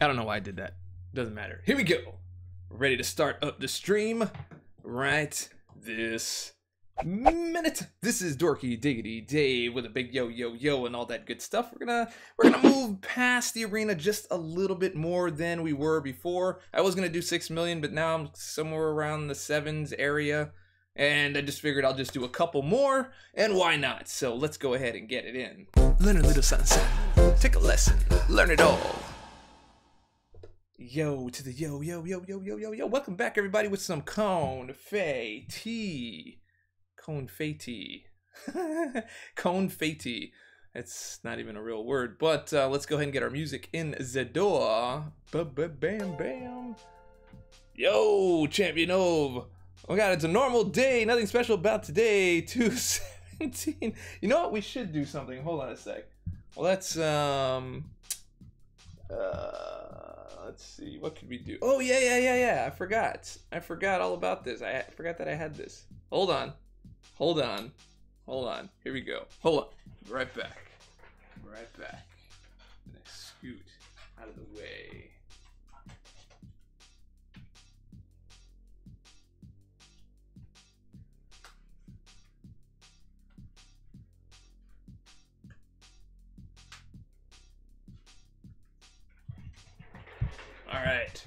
I don't know why I did that. Doesn't matter. Here we go. We're ready to start up the stream right this minute. This is Dorky Diggity Dave with a big yo yo yo and all that good stuff. We're gonna move past the arena just a little bit more than we were before. I was gonna do 6 million, but now I'm somewhere around the 7s area, and I just figured I'll just do a couple more, and why not? So let's go ahead and get it in. Learn a little something, take a lesson, learn it all. Yo to the yo yo yo yo yo yo yo. Welcome back, everybody, with some confetti. Confetti. Confetti. It's not even a real word, but let's go ahead and get our music in the door. Bam bam. Yo, champion of. Oh god, it's a normal day. Nothing special about today. 217. You know what? We should do something. Hold on a sec. Well, let's see, what could we do? Oh yeah. I forgot all about this. I forgot that I had this. Hold on. Here we go. Hold on. Right back. I'm gonna scoot out of the way. All right.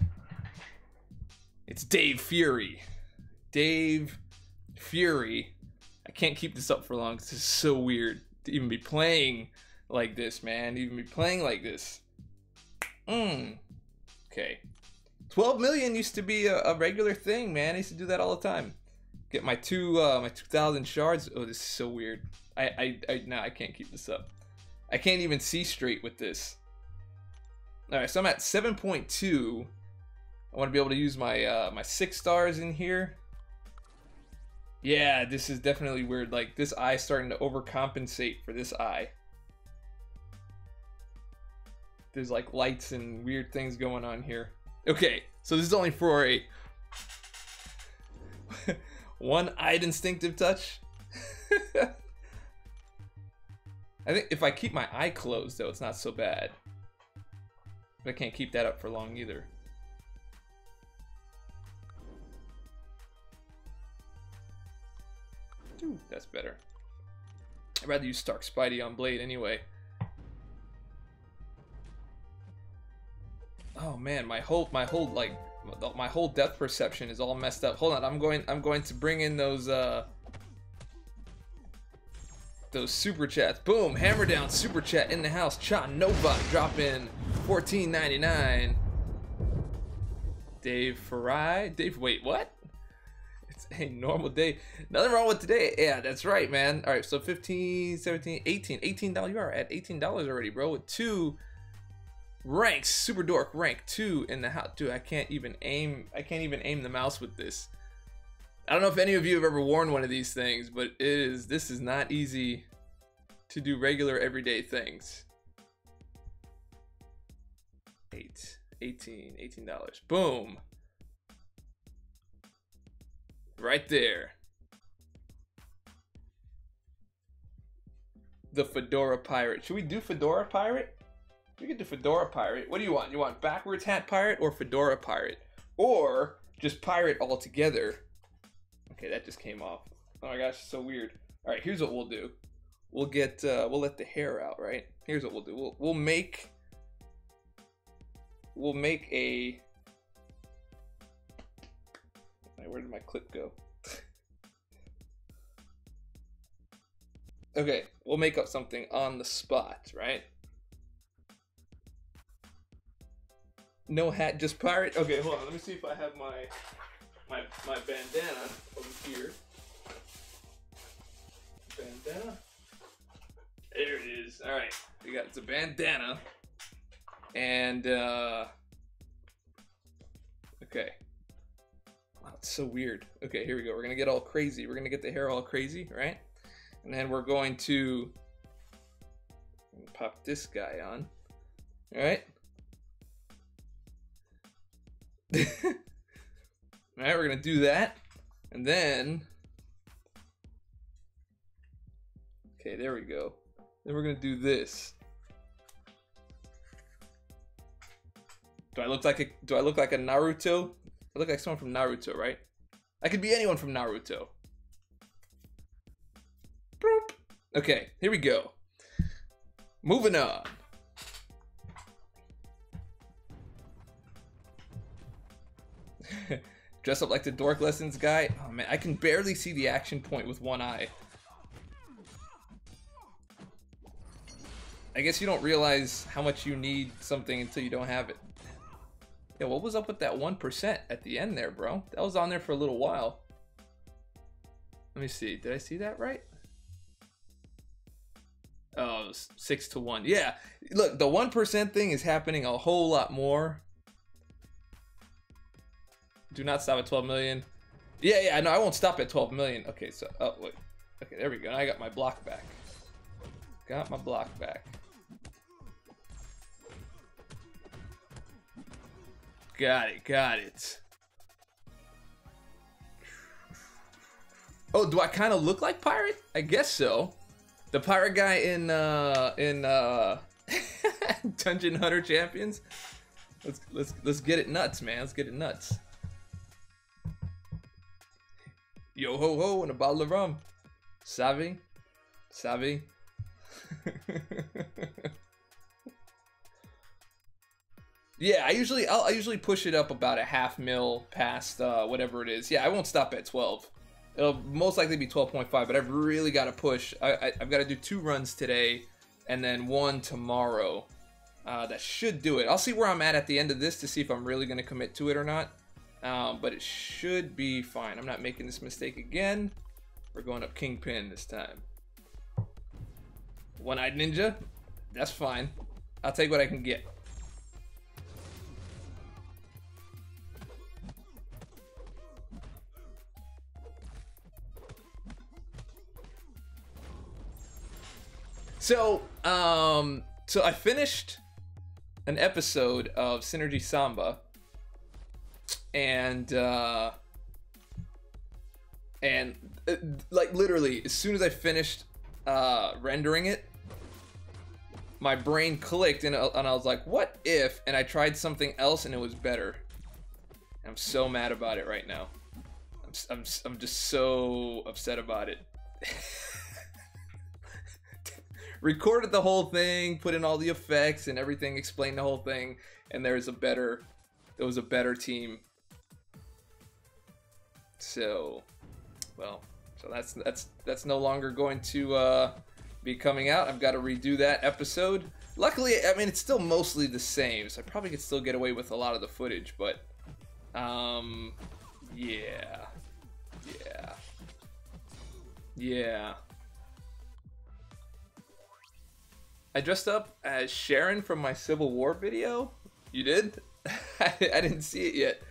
It's Dave Fury. Dave Fury. I can't keep this up for long. This is so weird to even be playing like this, man. Okay. 12 million used to be a regular thing, man. I used to do that all the time. Get my 2,000 shards. Oh, this is so weird. No, I can't keep this up. I can't even see straight with this. Alright, so I'm at 7.2. I want to be able to use my my 6 stars in here. Yeah, this is definitely weird. Like, this eye starting to overcompensate for this eye. There's like lights and weird things going on here. Okay, so this is only for a one-eyed instinctive touch. I think if I keep my eye closed, though, it's not so bad. But I can't keep that up for long either. Ooh, that's better. I'd rather use Stark Spidey on Blade anyway. Oh man, my whole depth perception is all messed up. Hold on, I'm going to bring in those super chats. Boom, hammer down super chat in the house. Cha Nova drop in $14.99. Dave Farai. Dave, wait, what? It's a normal day. Nothing wrong with today. Yeah, that's right, man. All right, so 15, 17, 18. $18. You are at $18 already, bro. With 2 ranks. Super Dork rank 2 in the house. Dude, I can't even aim the mouse with this. I don't know if any of you have ever worn one of these things, but this is not easy to do regular everyday things. $18. Boom. Right there. The Fedora Pirate. Should we do Fedora Pirate? We could do Fedora Pirate. What do you want? You want backwards hat pirate or Fedora Pirate? Or just pirate altogether? Okay, that just came off. Oh my gosh, so weird. All right, here's what we'll do. We'll let the hair out, right? Here's what we'll do. We'll make a. Where did my clip go? Okay, we'll make up something on the spot, right? No hat, just pirate. Okay, hold on. Let me see if I have my bandana over here. Bandana. There it is. All right, it's a bandana, and okay. Wow, it's so weird. Okay, here we go. We're gonna get all crazy. We're gonna get the hair all crazy, right? And then we're going to pop this guy on. All right. All right, we're gonna do that, and then okay, there we go. Then we're gonna do this. Do I look like a Naruto? I look like someone from Naruto, right? I could be anyone from Naruto. Boop. Okay, here we go. Moving on. Dress up like the Dork Lessons guy. Oh man, I can barely see the action point with one eye. I guess you don't realize how much you need something until you don't have it. Yeah, what was up with that 1% at the end there, bro? That was on there for a little while. Let me see. Did I see that right? Oh, 6 to 1. Yeah, look, the 1% thing is happening a whole lot more. Do not stop at 12 million. Yeah, no, I won't stop at 12 million. Okay, so, oh, wait. Okay, there we go. I got my block back. Got my block back. Got it. Oh, do I kind of look like Pirate? I guess so. The Pirate guy in Dungeon Hunter Champions. Let's get it nuts, man. Let's get it nuts. Yo ho ho and a bottle of rum. Savvy? Yeah, I'll usually push it up about a half mil past whatever it is. Yeah, I won't stop at 12. It'll most likely be 12.5, but I've really got to push. I've got to do 2 runs today and then 1 tomorrow. That should do it. I'll see where I'm at the end of this to see if I'm really going to commit to it or not. But it should be fine. I'm not making this mistake again. We're going up Kingpin this time. One-eyed ninja? That's fine. I'll take what I can get. So I finished an episode of Synergy Samba, and like literally as soon as I finished rendering it, my brain clicked and I was like, what if? And I tried something else and it was better. I'm so mad about it right now. I'm just so upset about it. Recorded the whole thing, put in all the effects and everything, explained the whole thing, and it was a better team. So, well, so that's no longer going to be coming out. I've got to redo that episode. Luckily, I mean, it's still mostly the same, so I probably could still get away with a lot of the footage, but yeah. I dressed up as Sharon from my Civil War video. You did? I didn't see it yet.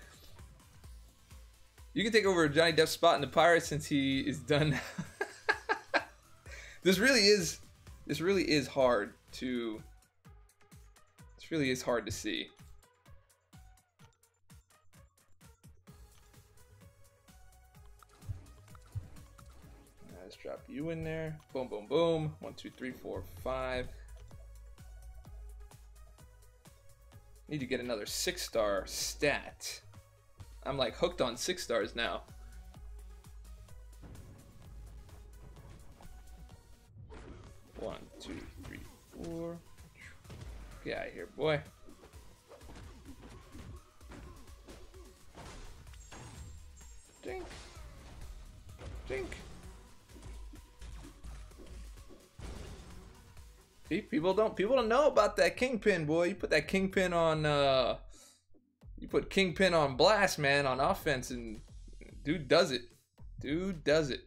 You can take over Johnny Depp's spot in the Pirates since he is done. This really is hard to. This really is hard to see. Let's drop you in there. Boom, boom, boom. 1, 2, 3, 4, 5. Need to get another 6-star stat. I'm like hooked on 6 stars now. One, 2, 3, 4. Get out of here, boy. Dink. Dink. See, people don't know about that Kingpin, boy. You put that Kingpin on you put Kingpin on blast, man, on offense, and dude does it. Dude does it.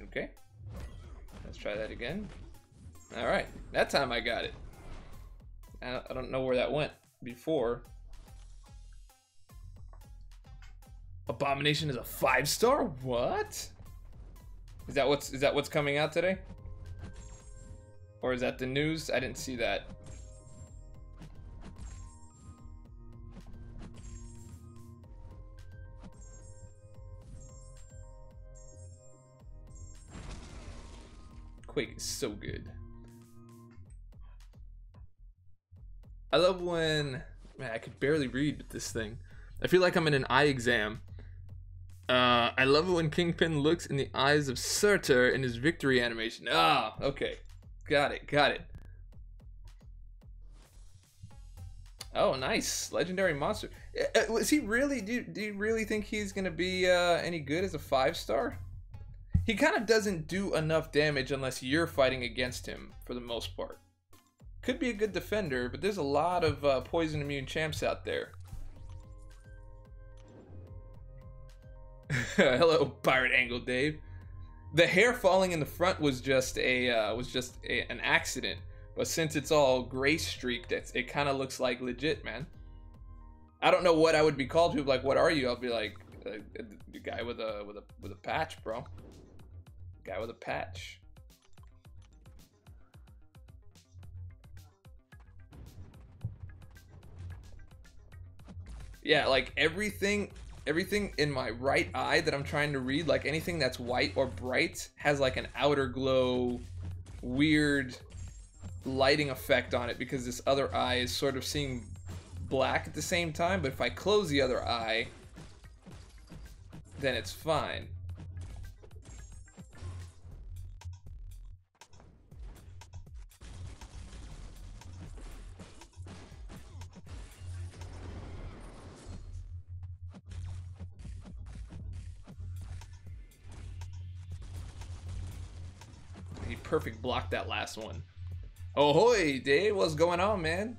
Okay. Let's try that again. All right. That time I got it. I don't know where that went before. Abomination is a 5-star? What? Is that what's coming out today? Or is that the news? I didn't see that. Quake is so good. I love when, man, I could barely read this thing. I feel like I'm in an eye exam. I love it when Kingpin looks in the eyes of Surtur in his victory animation. Ah, okay. Got it. Oh, nice. Legendary monster. Was he really, do you really think he's gonna be any good as a 5-star? He kind of doesn't do enough damage unless you're fighting against him for the most part. Could be a good defender, but there's a lot of poison immune champs out there. Hello, Pirate Angle Dave. The hair falling in the front was just an accident, but since it's all gray streaked, it kind of looks like legit, man. I don't know what I would be called. People like, what are you? I'll be like, the guy with a patch, bro. Guy with a patch. Yeah, like everything in my right eye that I'm trying to read, like anything that's white or bright has like an outer glow, weird lighting effect on it because this other eye is sort of seeing black at the same time. But if I close the other eye, then it's fine. He perfect blocked that last one. Ahoy, Dave, what's going on, man?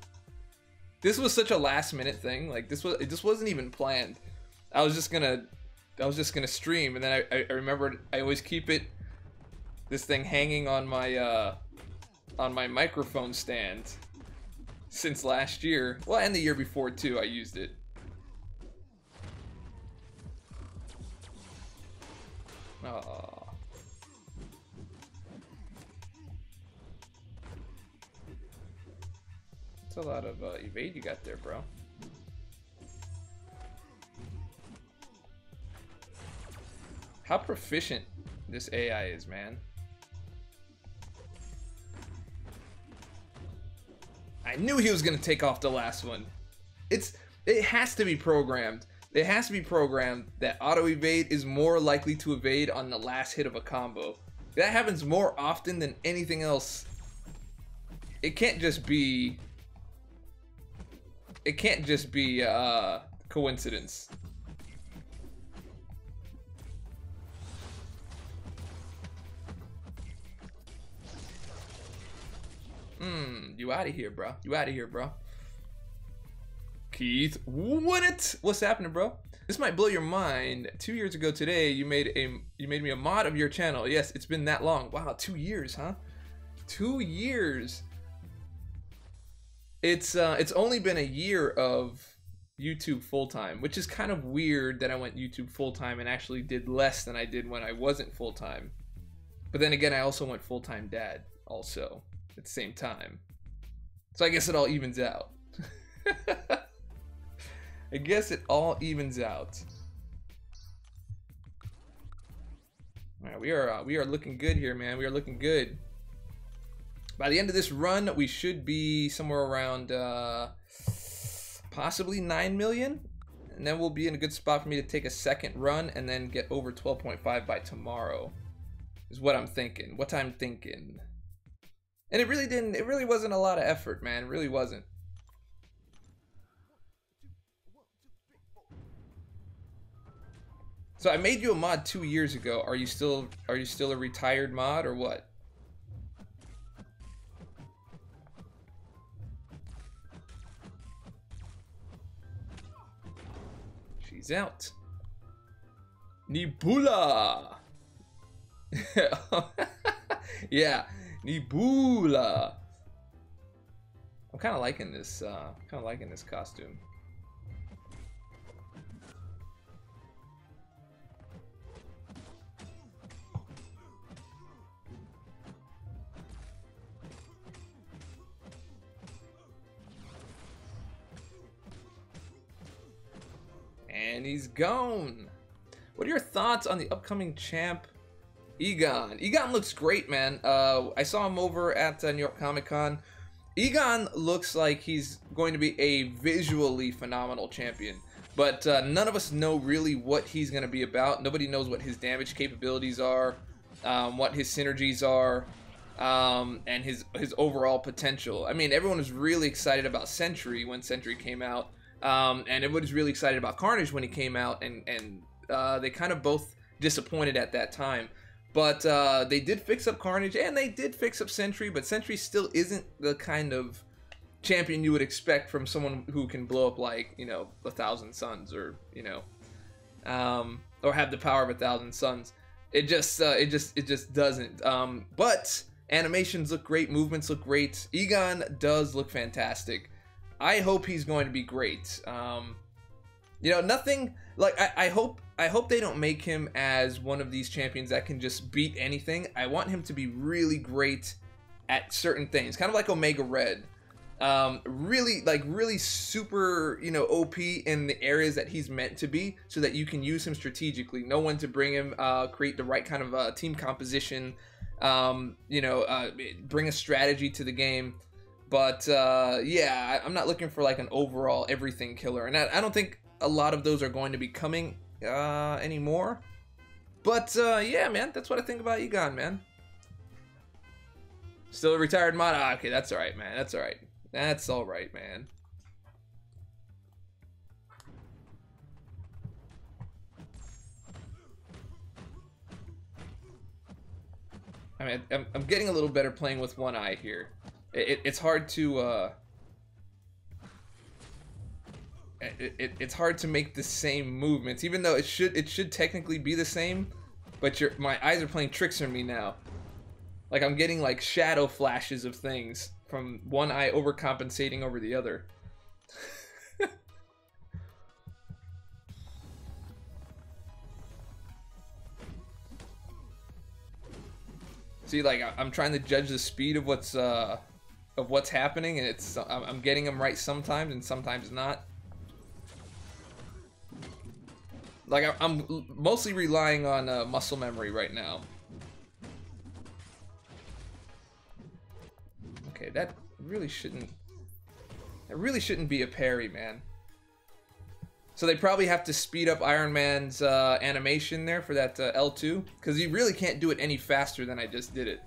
This was such a last minute thing. Like this wasn't even planned. I was just gonna stream, and then I remembered I always keep this thing hanging on my microphone stand since last year. Well, and the year before too, I used it. Oh. That's a lot of evade you got there, bro. How proficient this AI is, man. I knew he was gonna take off the last one. It has to be programmed. It has to be programmed that auto evade is more likely to evade on the last hit of a combo. That happens more often than anything else. It can't just be coincidence. You out of here, bro. You out of here, bro. Keith, what? What's happening, bro? This might blow your mind. 2 years ago today, you made me a mod of your channel. Yes, it's been that long. Wow, 2 years, huh? 2 years. It's only been a year of YouTube full-time, which is kind of weird that I went YouTube full-time and actually did less than I did when I wasn't full-time. But then again, I also went full-time dad also at the same time. So I guess it all evens out. I guess it all evens out. All right, we are looking good here, man. We are looking good. By the end of this run, we should be somewhere around possibly 9 million. And then we'll be in a good spot for me to take a second run and then get over 12.5 by tomorrow. Is what I'm thinking. What I'm thinking. And it really wasn't a lot of effort, man. It really wasn't. So I made you a mod 2 years ago. Are you still a retired mod or what? She's out. Nibula. Yeah, Nibula. I'm kind of liking this. Costume. And he's gone. What are your thoughts on the upcoming champ Egon looks great, man. I saw him over at New York Comic Con. Egon looks like he's going to be a visually phenomenal champion, but none of us know really what he's going to be about. Nobody knows what his damage capabilities are, what his synergies are, and his overall potential. I mean, everyone was really excited about Sentry when Sentry came out, and everybody's really excited about Carnage when he came out, and they kind of both disappointed at that time. But they did fix up Carnage, and they did fix up Sentry, but Sentry still isn't the kind of champion you would expect from someone who can blow up, like, you know, 1,000 suns, or, you know, or have the power of 1,000 suns. It just doesn't. But animations look great, movements look great. Egon does look fantastic. I hope he's going to be great. You know, nothing like I hope they don't make him as one of these champions that can just beat anything. I want him to be really great at certain things, kind of like Omega Red. Really super, you know, OP in the areas that he's meant to be, so that you can use him strategically. Know when to bring him, create the right kind of team composition, you know, bring a strategy to the game. But yeah, I'm not looking for like an overall everything killer, and I don't think a lot of those are going to be coming anymore. But yeah, man, that's what I think about Egon, man. Still a retired mod? Ah, okay, that's all right, man. That's all right. That's all right, man. I mean, I'm getting a little better playing with one eye here. It's hard to it's hard to make the same movements, even though it should technically be the same. But my eyes are playing tricks on me now. Like, I'm getting like shadow flashes of things from one eye overcompensating over the other. See, like, I'm trying to judge the speed of what's happening, and I'm getting them right sometimes and sometimes not. Like, I'm mostly relying on muscle memory right now. Okay, that really shouldn't be a parry, man. So they probably have to speed up Iron Man's animation there for that L2, because you really can't do it any faster than I just did it.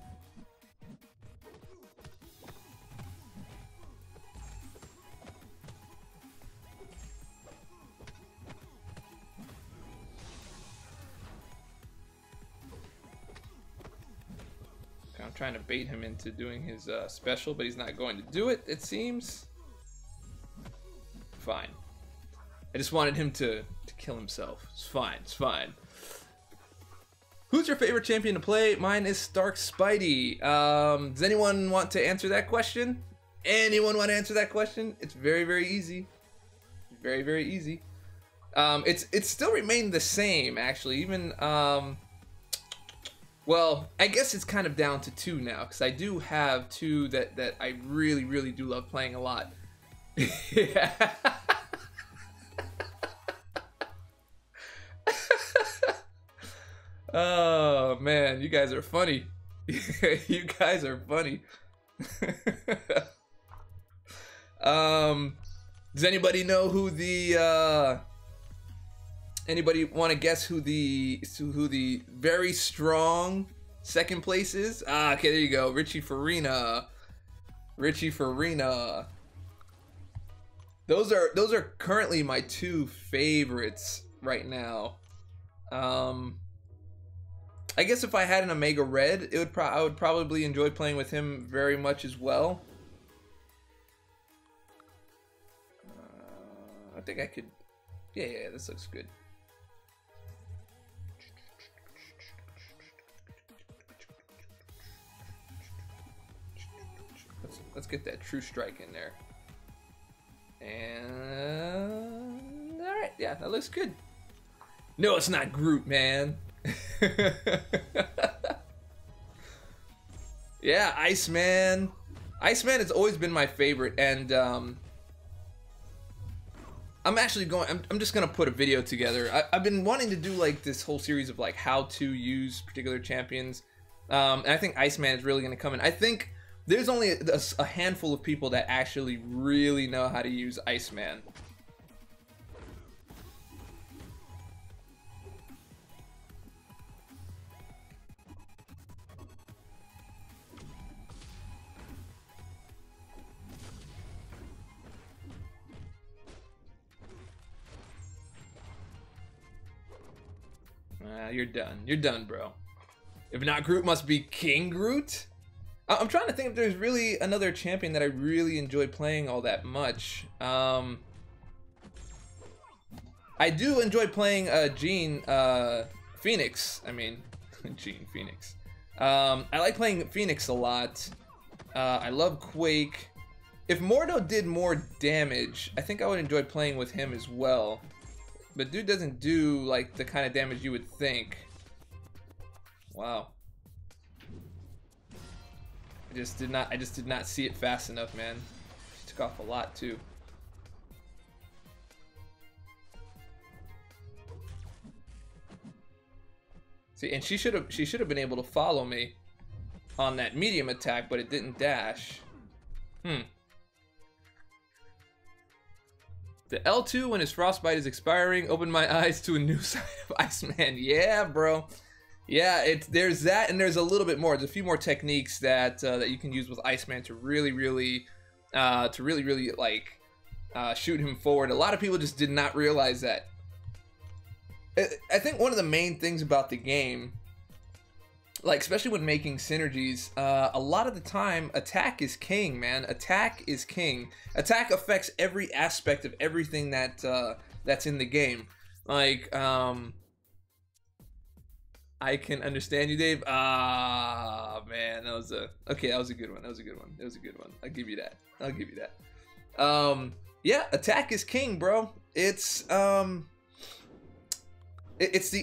I'm trying to bait him into doing his special, but he's not going to do it, it seems. Fine. I just wanted him to kill himself. It's fine, it's fine. Who's your favorite champion to play? Mine is Stark Spidey. Does anyone want to answer that question? Anyone want to answer that question? It's very, very easy. Very, very easy. It's still remained the same, actually. Even, well, I guess it's kind of down to two now, because I do have two that I really, really do love playing a lot. Yeah. Oh man, you guys are funny. You guys are funny. Does anybody know who the anybody want to guess who the very strong second place is? Ah, okay, there you go. Richie Farina. Richie Farina. Those are currently my two favorites right now. I guess if I had an Omega Red, I would probably enjoy playing with him very much as well. I think I could. Yeah, this looks good. Let's get that True Strike in there. And all right, yeah, that looks good. No, it's not Groot, man. Yeah, Iceman. Iceman has always been my favorite, and I'm actually going. I'm just gonna put a video together. I've been wanting to do like this whole series of like how to use particular champions. And I think Iceman is really gonna come in. I think there's only a handful of people that actually really know how to use Iceman. You're done. You're done, bro. If not Groot, must be King Groot? I'm trying to think if there's really another champion that I really enjoy playing all that much. I do enjoy playing Gene Phoenix. I mean, Gene Phoenix. I like playing Phoenix a lot. I love Quake. If Mordo did more damage, I think I would enjoy playing with him as well. But dude doesn't do like the kind of damage you would think. Wow. I just did not see it fast enough, man. She took off a lot too. See, and she should have been able to follow me on that medium attack, but it didn't dash. The L2 when his frostbite is expiring opened my eyes to a new side of Iceman. Yeah, bro. Yeah, there's that, and there's a little bit more. There's a few more techniques that that you can use with Iceman to really like shoot him forward. A lot of people just did not realize that. I think one of the main things about the game, like especially when making synergies, a lot of the time attack is king, man. Attack is king. Attack affects every aspect of everything that that's in the game. Like I can understand you, Dave. Ah, man, that was a good one. That was a good one. That was a good one. I'll give you that. I'll give you that. Yeah, attack is king, bro. It's the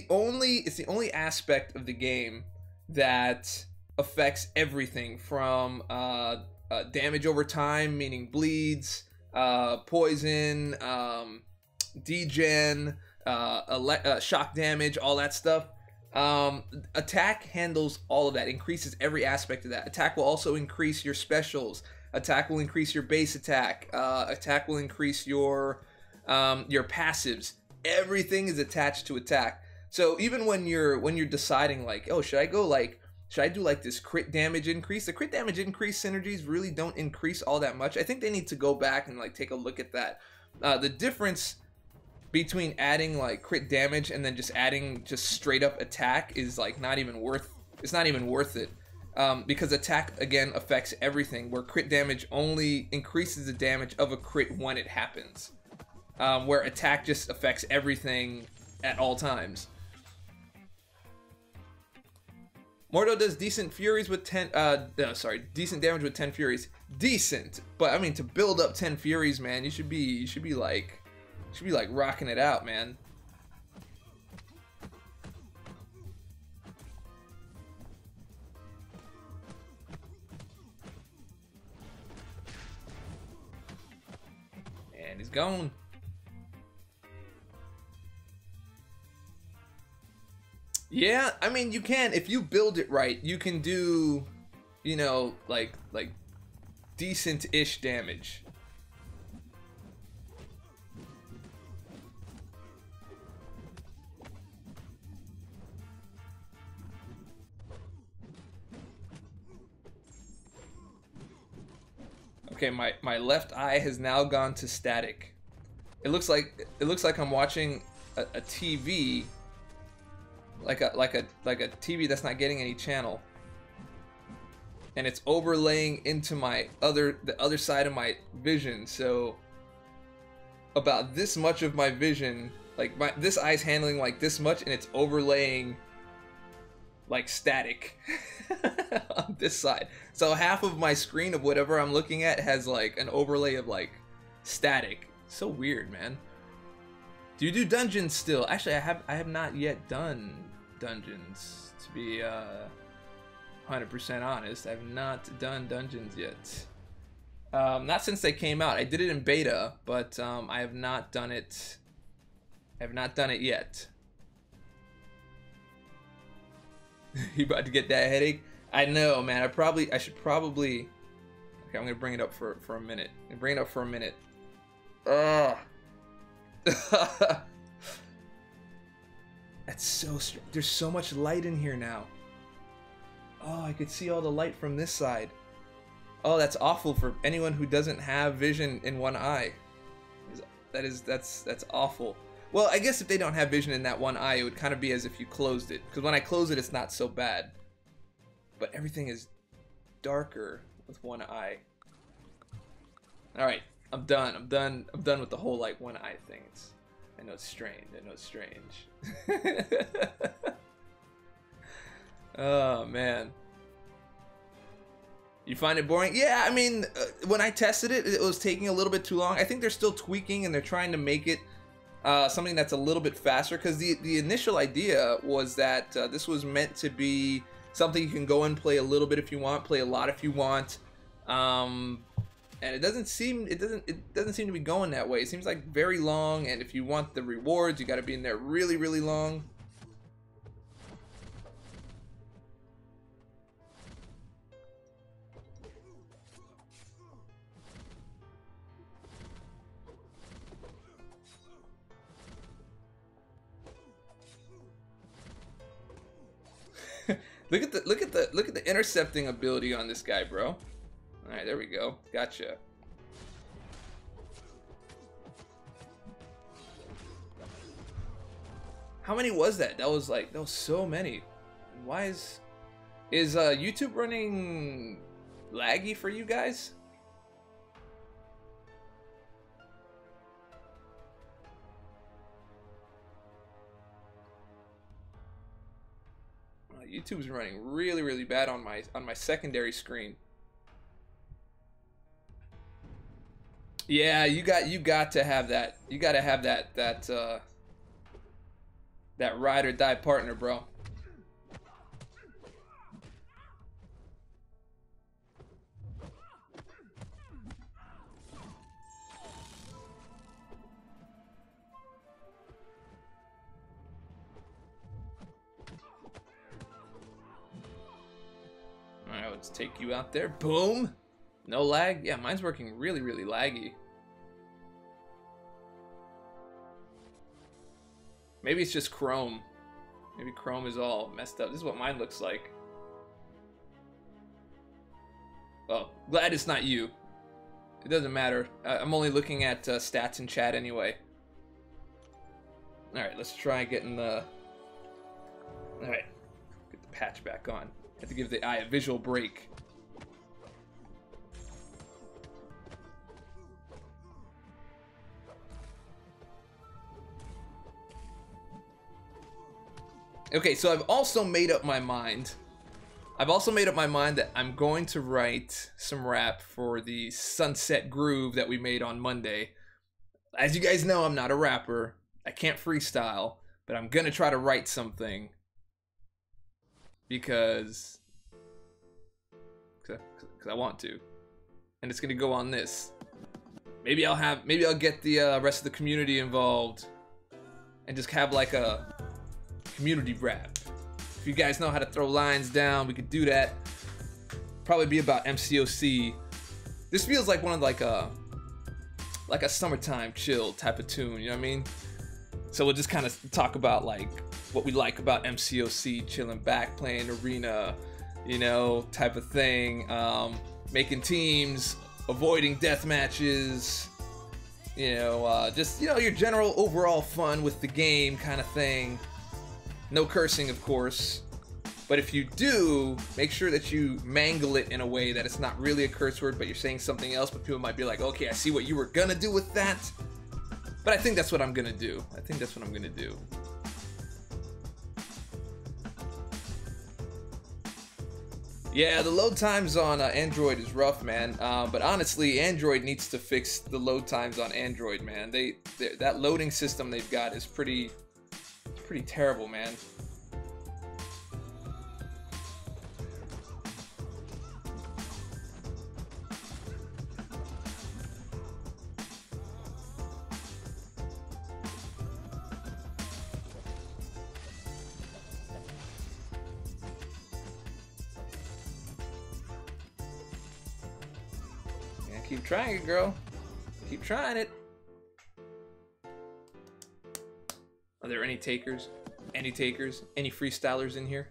only aspect of the game that affects everything from damage over time, meaning bleeds, poison, degen, shock damage, all that stuff. Attack handles all of that, increases every aspect of that. Attack will also increase your specials. Attack will increase your base attack. Attack will increase your passives. Everything is attached to attack. So even when you're deciding like, oh, should I do like this crit damage increase? The crit damage increase synergies really don't increase all that much. I think they need to go back and like take a look at that. The difference between adding like crit damage and then just adding just straight up attack is like not even worth it. Because attack again affects everything, where crit damage only increases the damage of a crit when it happens. Where attack just affects everything at all times. Mordo does decent furies with 10 decent damage with 10 furies. Decent, but I mean to build up 10 furies, man, you should be like rocking it out, man. And he's gone. Yeah, I mean you can, if you build it right, you can do, you know, like decent-ish damage. Okay, my left eye has now gone to static. It looks like I'm watching a TV, like a TV that's not getting any channel, and it's overlaying into the other side of my vision. So about this much of my vision, like this eye's handling like this much, and it's overlaying like static on this side. So half of my screen of whatever I'm looking at has like an overlay of like static. So weird, man. Do you do dungeons still? Actually, I have not yet done dungeons, to be 100% honest. I have not done dungeons yet. Not since they came out. I did it in beta, but I have not done it. I have not done it yet. You about to get that headache? I know, man. I should probably. Okay, I'm gonna bring it up for a minute. Bring it up for a minute. Ugh. That's so strange. There's so much light in here now. Oh, I could see all the light from this side. Oh, that's awful for anyone who doesn't have vision in one eye. That's awful. Well, I guess if they don't have vision in that one eye, it would kind of be as if you closed it. Because when I close it, it's not so bad. But everything is darker with one eye. Alright, I'm done. I'm done with the whole like one eye thing. I know it's strange. I know it's strange. Oh, man. You find it boring? Yeah, I mean, when I tested it, it was taking a little bit too long. I think they're still tweaking and they're trying to make it something that's a little bit faster, because the initial idea was that this was meant to be something you can go and play a little bit if you want, play a lot if you want, and it doesn't seem to be going that way. It seems like very long, and if you want the rewards, you got to be in there really, really long. Look at the intercepting ability on this guy, bro. All right, there we go. Gotcha. How many was that? That was so many. Why is YouTube running laggy for you guys? YouTube's running really, really bad on my secondary screen. Yeah, you got to have that. You got to have that ride or die partner, bro. Alright, let's take you out there. Boom! No lag? Yeah, mine's working really, really laggy. Maybe it's just Chrome. Maybe Chrome is all messed up. This is what mine looks like. Well, glad it's not you. It doesn't matter. I'm only looking at stats in chat anyway. Alright, let's try getting the... Alright, get the patch back on. Have to give the eye a visual break. Okay, so I've also made up my mind. That I'm going to write some rap for the Sunset Groove that we made on Monday. As you guys know, I'm not a rapper. I can't freestyle, but I'm gonna try to write something. Because I want to, and it's gonna go on this. Maybe I'll get the rest of the community involved, and just have like a community rap. If you guys know how to throw lines down, we could do that. Probably be about MCOC. This feels like one of like a summertime chill type of tune. You know what I mean? So we'll just kind of talk about like what we like about MCOC, chilling back, playing arena, you know, type of thing. Making teams, avoiding death matches, you know, just, you know, your general overall fun with the game kind of thing. No cursing, of course. But if you do, make sure that you mangle it in a way that it's not really a curse word, but you're saying something else, but people might be like, okay, I see what you were gonna do with that. But I think that's what I'm gonna do. Yeah, the load times on Android is rough, man. But honestly, Android needs to fix the load times on Android, man. That loading system they've got is pretty terrible, man. Keep trying it, girl. Keep trying it. Are there any takers? Any takers? Any freestylers in here?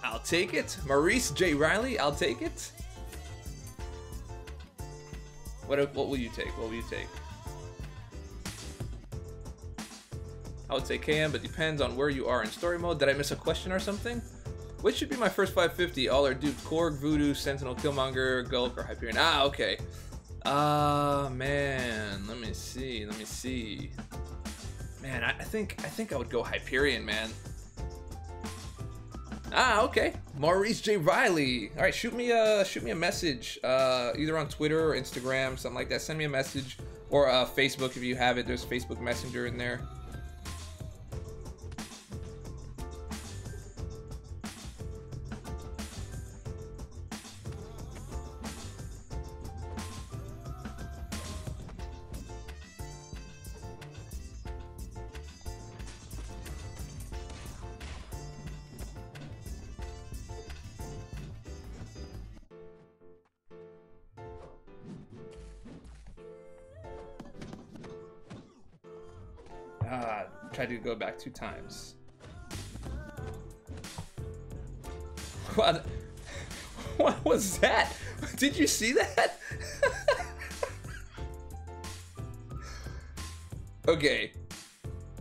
I'll take it. Maurice J. Riley, I'll take it. What will you take? What will you take? I would say KM, but depends on where you are in story mode. Did I miss a question or something? Which should be my first 550? All are duped. Korg, Voodoo, Sentinel, Killmonger, Gulp, or Hyperion. Ah, okay. Man. Let me see. Let me see. Man, I think I would go Hyperion, man. Ah, okay. Maurice J. Riley. All right, shoot me a message, either on Twitter or Instagram, something like that. Send me a message, or Facebook if you have it. There's Facebook Messenger in there. Tried to go back 2 times. What was that? Did you see that? Okay.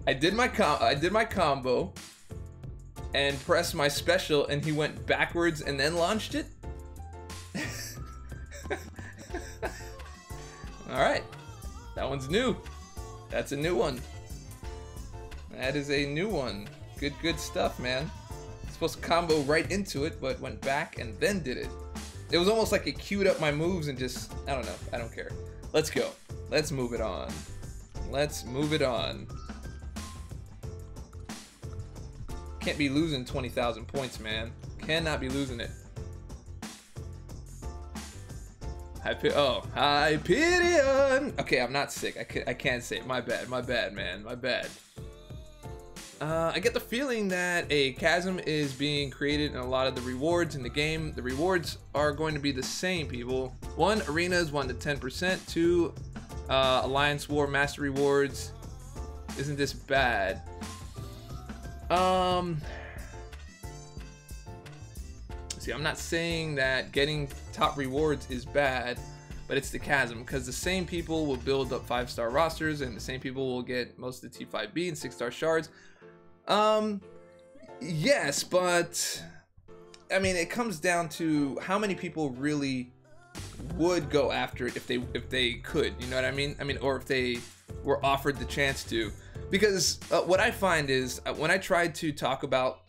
I did my combo and pressed my special, and he went backwards and then launched it. All right. That one's new. That's a new one. That is a new one. Good stuff, man. Supposed to combo right into it, but went back and then did it. It was almost like it queued up my moves and just, I don't know. I don't care. Let's go. Let's move it on. Let's move it on. Can't be losing 20,000 points, man. Cannot be losing it. Hyperion! Okay, I'm not sick. I can't say it. My bad, man. My bad. I get the feeling that a chasm is being created in a lot of the rewards in the game. The rewards are going to be the same, people. 1, arenas, 1 to 10%. 2, Alliance War Master rewards. Isn't this bad? See, I'm not saying that getting top rewards is bad, but it's the chasm, because the same people will build up 5-star rosters, and the same people will get most of the T5B and 6-star shards. Yes, but I mean, it comes down to how many people really would go after it if they could, you know what I mean? Or if they were offered the chance to. Because what I find is when I try to talk about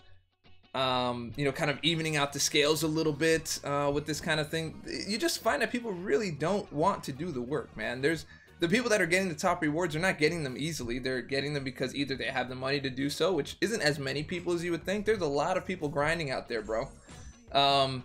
you know, kind of evening out the scales a little bit with this kind of thing, you just find that people really don't want to do the work, man. There's the people that are getting the top rewards are not getting them easily. They're getting them because either they have the money to do so, which isn't as many people as you would think. There's a lot of people grinding out there, bro. And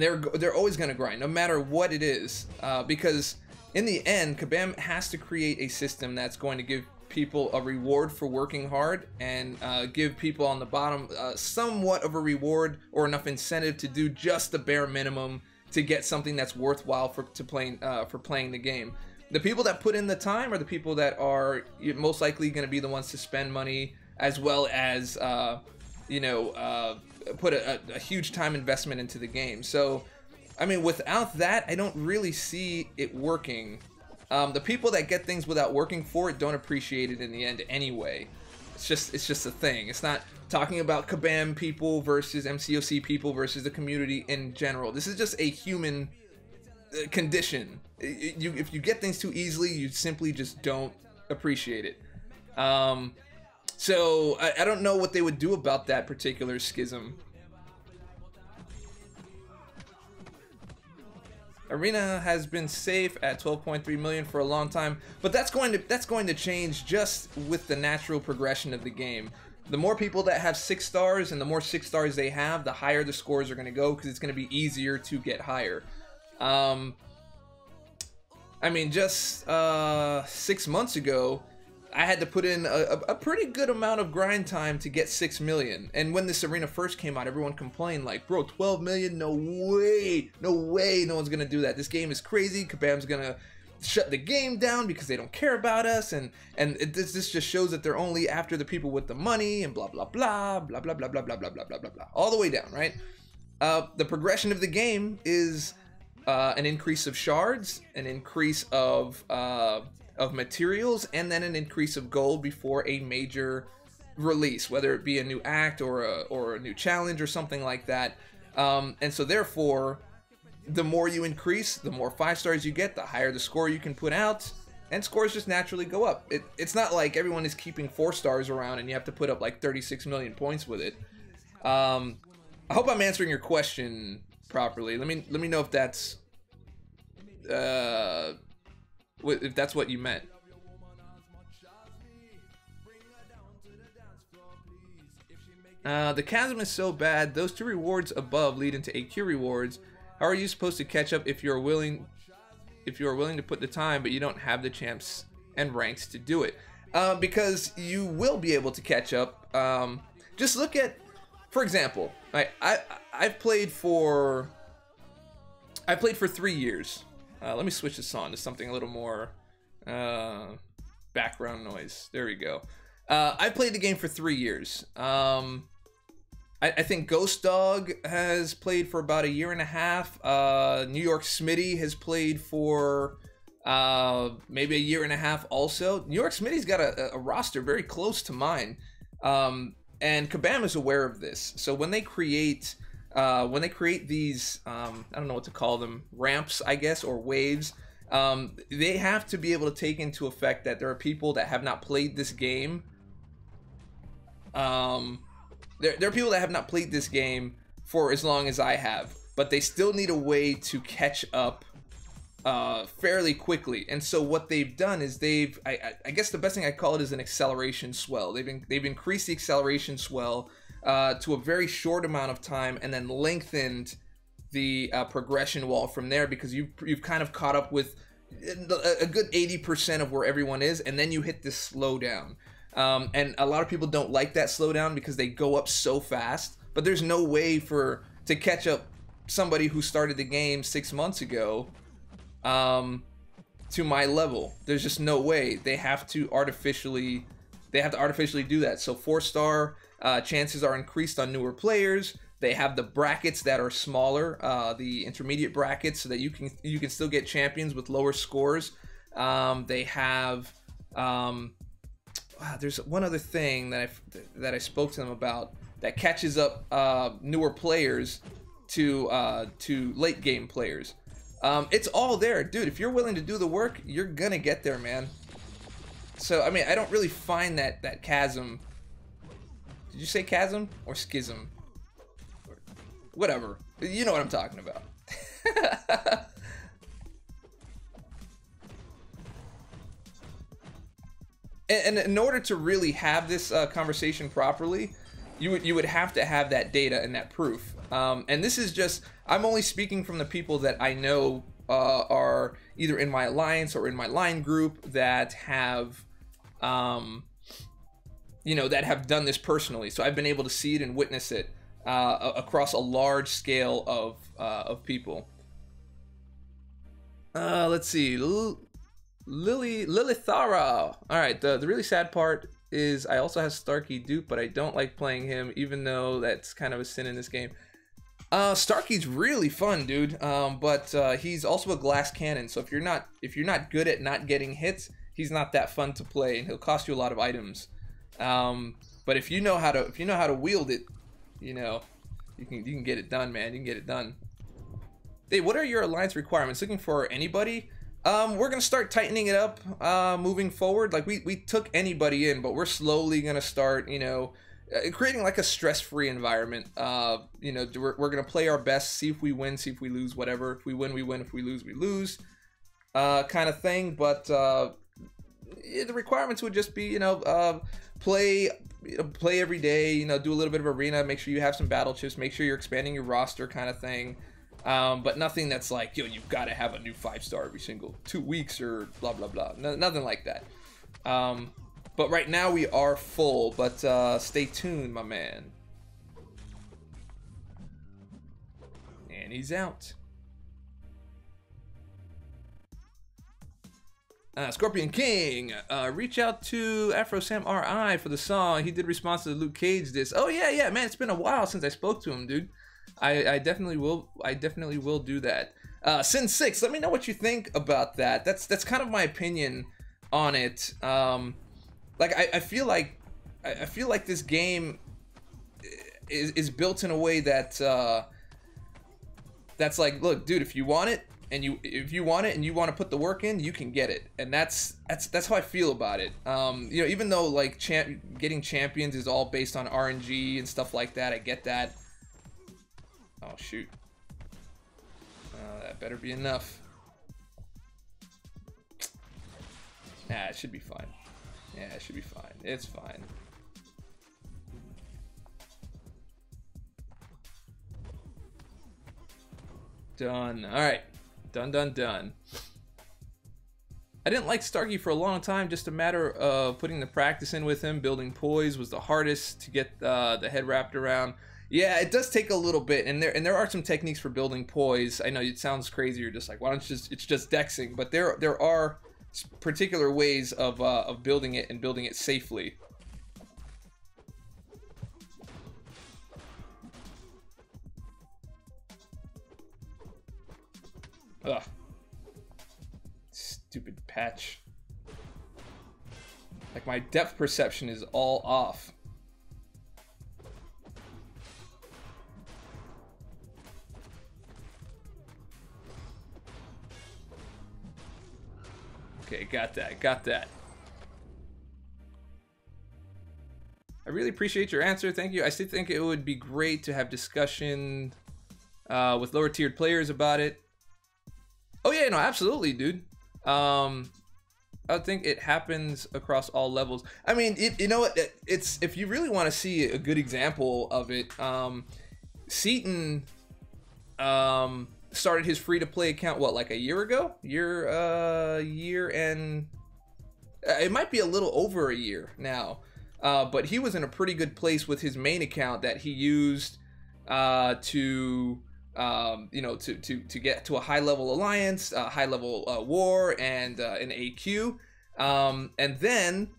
they're always gonna grind, no matter what it is, because in the end, Kabam has to create a system that's going to give people a reward for working hard, and give people on the bottom somewhat of a reward or enough incentive to do just the bare minimum to get something that's worthwhile for playing the game. The people that put in the time are the people that are most likely going to be the ones to spend money, as well as you know, put a huge time investment into the game. So I mean, without that, I don't really see it working. The people that get things without working for it don't appreciate it in the end anyway. It's just a thing. It's not talking about Kabam people versus MCOC people versus the community in general. This is just a human condition. If you get things too easily, you simply just don't appreciate it. So I don't know what they would do about that particular schism. Arena has been safe at 12.3 million for a long time, but that's going to change just with the natural progression of the game. The more people that have 6 stars and the more 6 stars they have, the higher the scores are going to go, because it's going to be easier to get higher. I mean, just 6 months ago, I had to put in a pretty good amount of grind time to get 6 million. And when this arena first came out, everyone complained like, bro, 12 million? No way, no way, no one's gonna do that. This game is crazy. Kabam's gonna shut the game down because they don't care about us. This just shows that they're only after the people with the money and blah, blah, blah, blah, blah, blah, blah, blah, blah, blah, blah, blah, blah, all the way down, right? The progression of the game is an increase of shards, an increase of materials, and then an increase of gold before a major release, whether it be a new act or a new challenge or something like that. And so therefore, the more you increase, the more 5 stars you get, the higher the score you can put out, and scores just naturally go up. It's not like everyone is keeping 4 stars around and you have to put up like 36 million points with it. I hope I'm answering your question properly. Let me know if that's what you meant. The chasm is so bad. Those 2 rewards above lead into AQ rewards. How are you supposed to catch up if you are willing to put the time, but you don't have the champs and ranks to do it? Because you will be able to catch up. Just look at, for example, I've played for 3 years. Let me switch this on to something a little more background noise. There we go. I've played the game for 3 years. I think Ghost Dog has played for about 1.5 years. New York Smitty has played for maybe 1.5 years also. New York Smitty's got a roster very close to mine. And Kabam is aware of this. So when they create these, I don't know what to call them, ramps, I guess, or waves, they have to be able to take into effect that there are people that have not played this game. There are people that have not played this game for as long as I have, but they still need a way to catch up fairly quickly. And so what they've done is I guess the best thing I call it is an acceleration swell. They've increased the acceleration swell to a very short amount of time, and then lengthened the progression wall from there, because you've kind of caught up with a good 80% of where everyone is, and then you hit this slowdown. And a lot of people don't like that slowdown because they go up so fast, but there's no way to catch up somebody who started the game 6 months ago to my level. There's just no way. They have to artificially do that. So 4-star chances are increased on newer players. They have the brackets that are smaller, the intermediate brackets, so that you can still get champions with lower scores. They have there's one other thing that I spoke to them about that catches up newer players to late game players. It's all there, dude. If you're willing to do the work, you're gonna get there, man. So I mean, I don't really find that chasm. Did you say chasm or schism? Whatever. You know what I'm talking about. And in order to really have this conversation properly, you would have to have that data and that proof. And this is just, I'm only speaking from the people that I know are either in my alliance or in my line group that have, that have done this personally. So I've been able to see it and witness it across a large scale of people. Let's see. Lilithara. All right. The really sad part is I also have Starkey dupe, but I don't like playing him, even though that's kind of a sin in this game. Starkey's really fun, dude. But he's also a glass cannon. So if you're not good at not getting hits, he's not that fun to play, and he'll cost you a lot of items. But if you know how to wield it, you can get it done, man. You can get it done. Hey, what are your alliance requirements? Looking for anybody? We're gonna start tightening it up moving forward. Like we took anybody in, but we're slowly gonna start, creating like a stress-free environment. You know, we're gonna play our best, see if we win, see if we lose, whatever. If we win, we win. If we lose, we lose, kind of thing. But the requirements would just be, you know, play every day. You know, do a little bit of arena. Make sure you have some battle chips. Make sure you're expanding your roster, kind of thing. But nothing that's like, yo, you've got to have a new 5-star every single 2 weeks or blah blah blah. Nothing like that. But right now we are full, but stay tuned, my man. And he's out. Scorpion King, reach out to Afro Sam RI for the song. He did respond to the Luke Cage diss. Oh yeah, man, it's been a while since I spoke to him, dude. I definitely will do that. Sin 6, let me know what you think about that. That's kind of my opinion on it. Like I feel like this game is built in a way that that's like, look, dude, if you want it and you want to put the work in, you can get it, and that's how I feel about it. You know, even though like getting champions is all based on RNG and stuff like that, I get that. Oh shoot, that better be enough. Nah, it should be fine. Yeah, it should be fine. It's fine. Done. Alright. Done. I didn't like Starkey for a long time. Just a matter of putting the practice in with him. Building poise was the hardest to get the head wrapped around. Yeah, it does take a little bit, and there are some techniques for building poise. I know it sounds crazy. You're just like, why don't you it's just dexing, but there are particular ways of building it and building it safely. Ugh. Stupid patch. Like, my depth perception is all off. Okay, got that. I really appreciate your answer. Thank you. I still think it would be great to have discussion with lower tiered players about it. Oh yeah, no, absolutely, dude. I think it happens across all levels. I mean, you know what? It's, if you really want to see a good example of it, Seaton started his free-to-play account, what, like a year ago? Year and it might be a little over a year now. But he was in a pretty good place with his main account that he used to you know, to get to a high-level alliance, high-level war, and an AQ. And then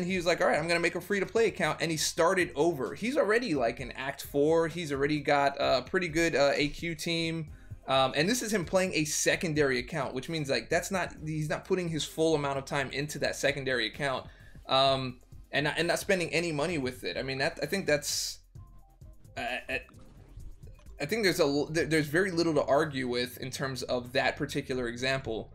he was like, all right, I'm gonna make a free-to-play account, and he started over. He's already like in Act 4. He's already got a pretty good AQ team, and this is him playing a secondary account, which means like he's not putting his full amount of time into that secondary account, and not spending any money with it. I mean, I think that's I think there's very little to argue with in terms of that particular example.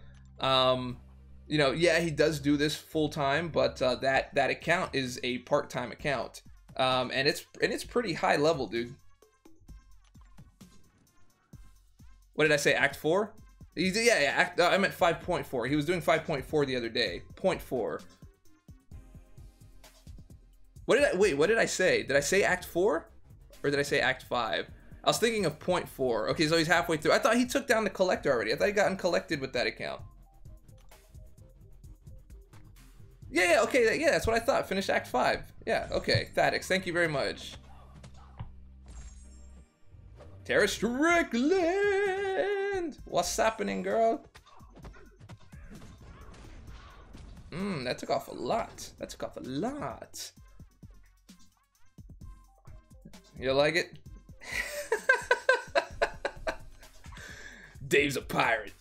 You know, yeah, he does do this full time, but that account is a part-time account, and it's pretty high level, dude. What did I say? Act 4? Yeah. I meant 5.4. He was doing 5.4 the other day. 0.4. What did I say? Did I say Act 4, or did I say Act 5? I was thinking of 0.4. Okay, so he's halfway through. I thought he took down the collector already. I thought he gotten collected with that account. Yeah, okay, yeah, that's what I thought. Finish Act 5. Yeah, okay. Thaddex, thank you very much. Tara Strickland! What's happening, girl? That took off a lot. You like it? Dave's a pirate.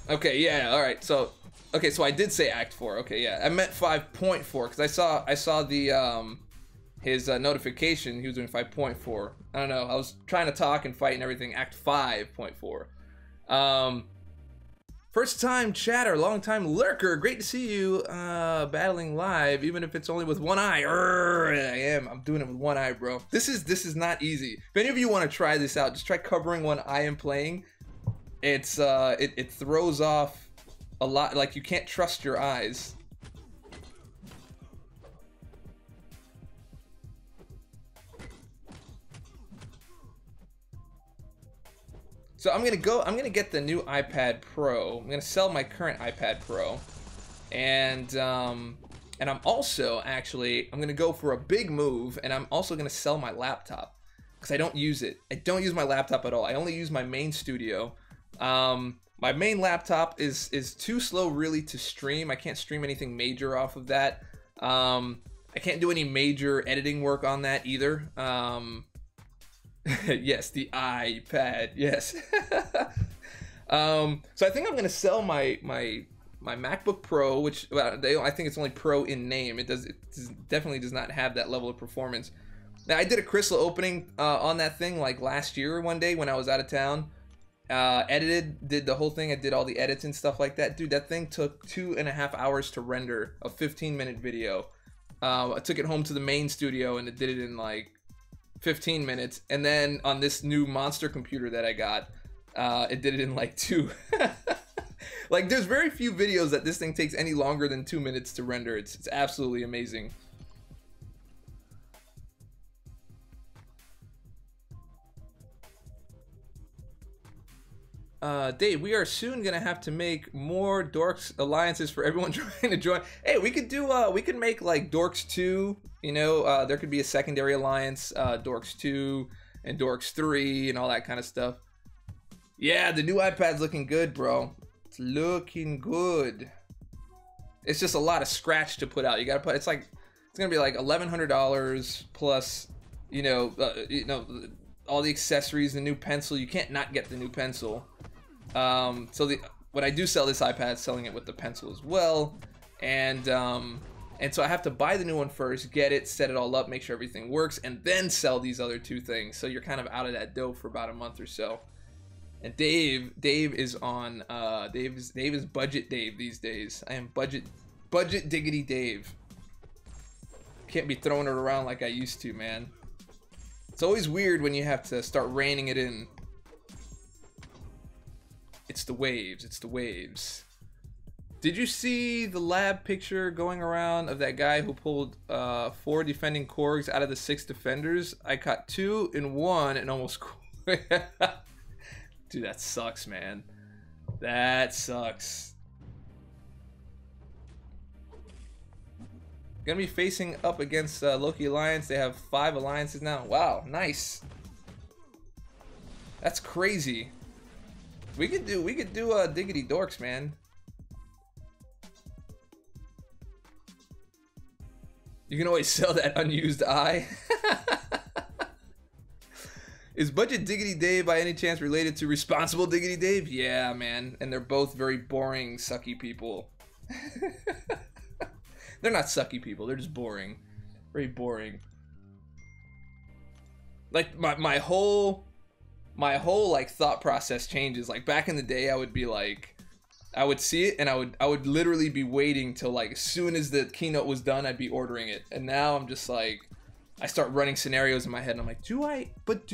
Okay, yeah, all right. So, okay, so I did say Act 4. Okay, yeah, I meant 5.4 because I saw the his notification. He was doing 5.4. I don't know. I was trying to talk and fight and everything. Act 5.4. First time chatter, long time lurker. Great to see you battling live, even if it's only with one eye. I'm doing it with one eye, bro. This is not easy. If any of you want to try this out, just try covering one eye and playing. It's it throws off a lot. Like, you can't trust your eyes. So I'm gonna get the new iPad Pro. I'm gonna sell my current iPad Pro, and I'm also I'm gonna go for a big move, and I'm also gonna sell my laptop because I don't use it. I don't use my laptop at all. I only use my main studio. My main laptop is too slow really to stream. I can't stream anything major off of that. I can't do any major editing work on that either. Yes, the iPad. Yes. So I think I'm gonna sell my MacBook Pro, which I think it's only Pro in name. It definitely does not have that level of performance. Now, I did a crystal opening on that thing like last year one day when I was out of town. Did the whole thing. I did all the edits and stuff like that. Dude, that thing took 2.5 hours to render a 15-minute video. I took it home to the main studio and it did it in like 15 minutes, and then on this new monster computer that I got, it did it in like 2. Like, there's very few videos that this thing takes any longer than 2 minutes to render. It's absolutely amazing. Dave, we are soon gonna have to make more Dorks alliances for everyone trying to join. Hey, we could do we could make like Dorks 2, you know, there could be a secondary alliance, Dorks 2 and Dorks 3 and all that kind of stuff. Yeah, the new iPad's looking good, bro. It's looking good. It's just a lot of scratch to put out. You gotta put, it's gonna be like $1,100 plus, you know, all the accessories, the new pencil. You can't not get the new pencil. So when I do sell this iPad, selling it with the pencil as well, and so I have to buy the new one first, get it, set it all up, make sure everything works, and then sell these other 2 things. So you're kind of out of that dough for about a month or so. And Dave is on Dave is budget Dave these days. I am budget diggity Dave. Can't be throwing it around like I used to, man. It's always weird when you have to start reining it in. It's the waves, it's the waves. Did you see the lab picture going around of that guy who pulled 4 defending Korgs out of the 6 defenders? I caught 2 in 1 and almost quit. Dude, that sucks, man. That sucks. Gonna be facing up against Loki Alliance. They have 5 alliances now. Wow, nice. That's crazy. We could do Diggity Dorks, man. You can always sell that unused eye. Is Budget Diggity Dave by any chance related to Responsible Diggity Dave? Yeah, man. And they're both very boring, sucky people. They're not sucky people. They're just boring. Very boring. Like, my whole like thought process changes. Like, back in the day, I would be like, I would see it and I would literally be waiting till like as soon as the keynote was done, I'd be ordering it. And now I'm just like, I start running scenarios in my head and I'm like, do I really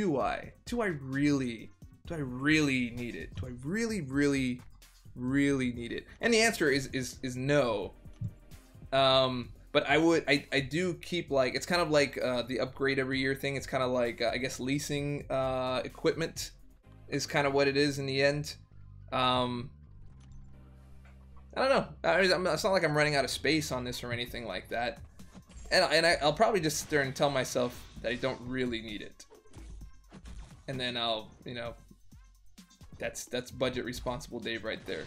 need it? Do I really need it? And the answer is no. But I do keep, like, it's kind of like the upgrade every year thing. It's kind of like I guess leasing equipment is kind of what it is in the end. I don't know. It's not like I'm running out of space on this or anything like that. And I'll probably just sit there and tell myself that I don't really need it. And then I'll, you know, that's budget responsible Dave right there.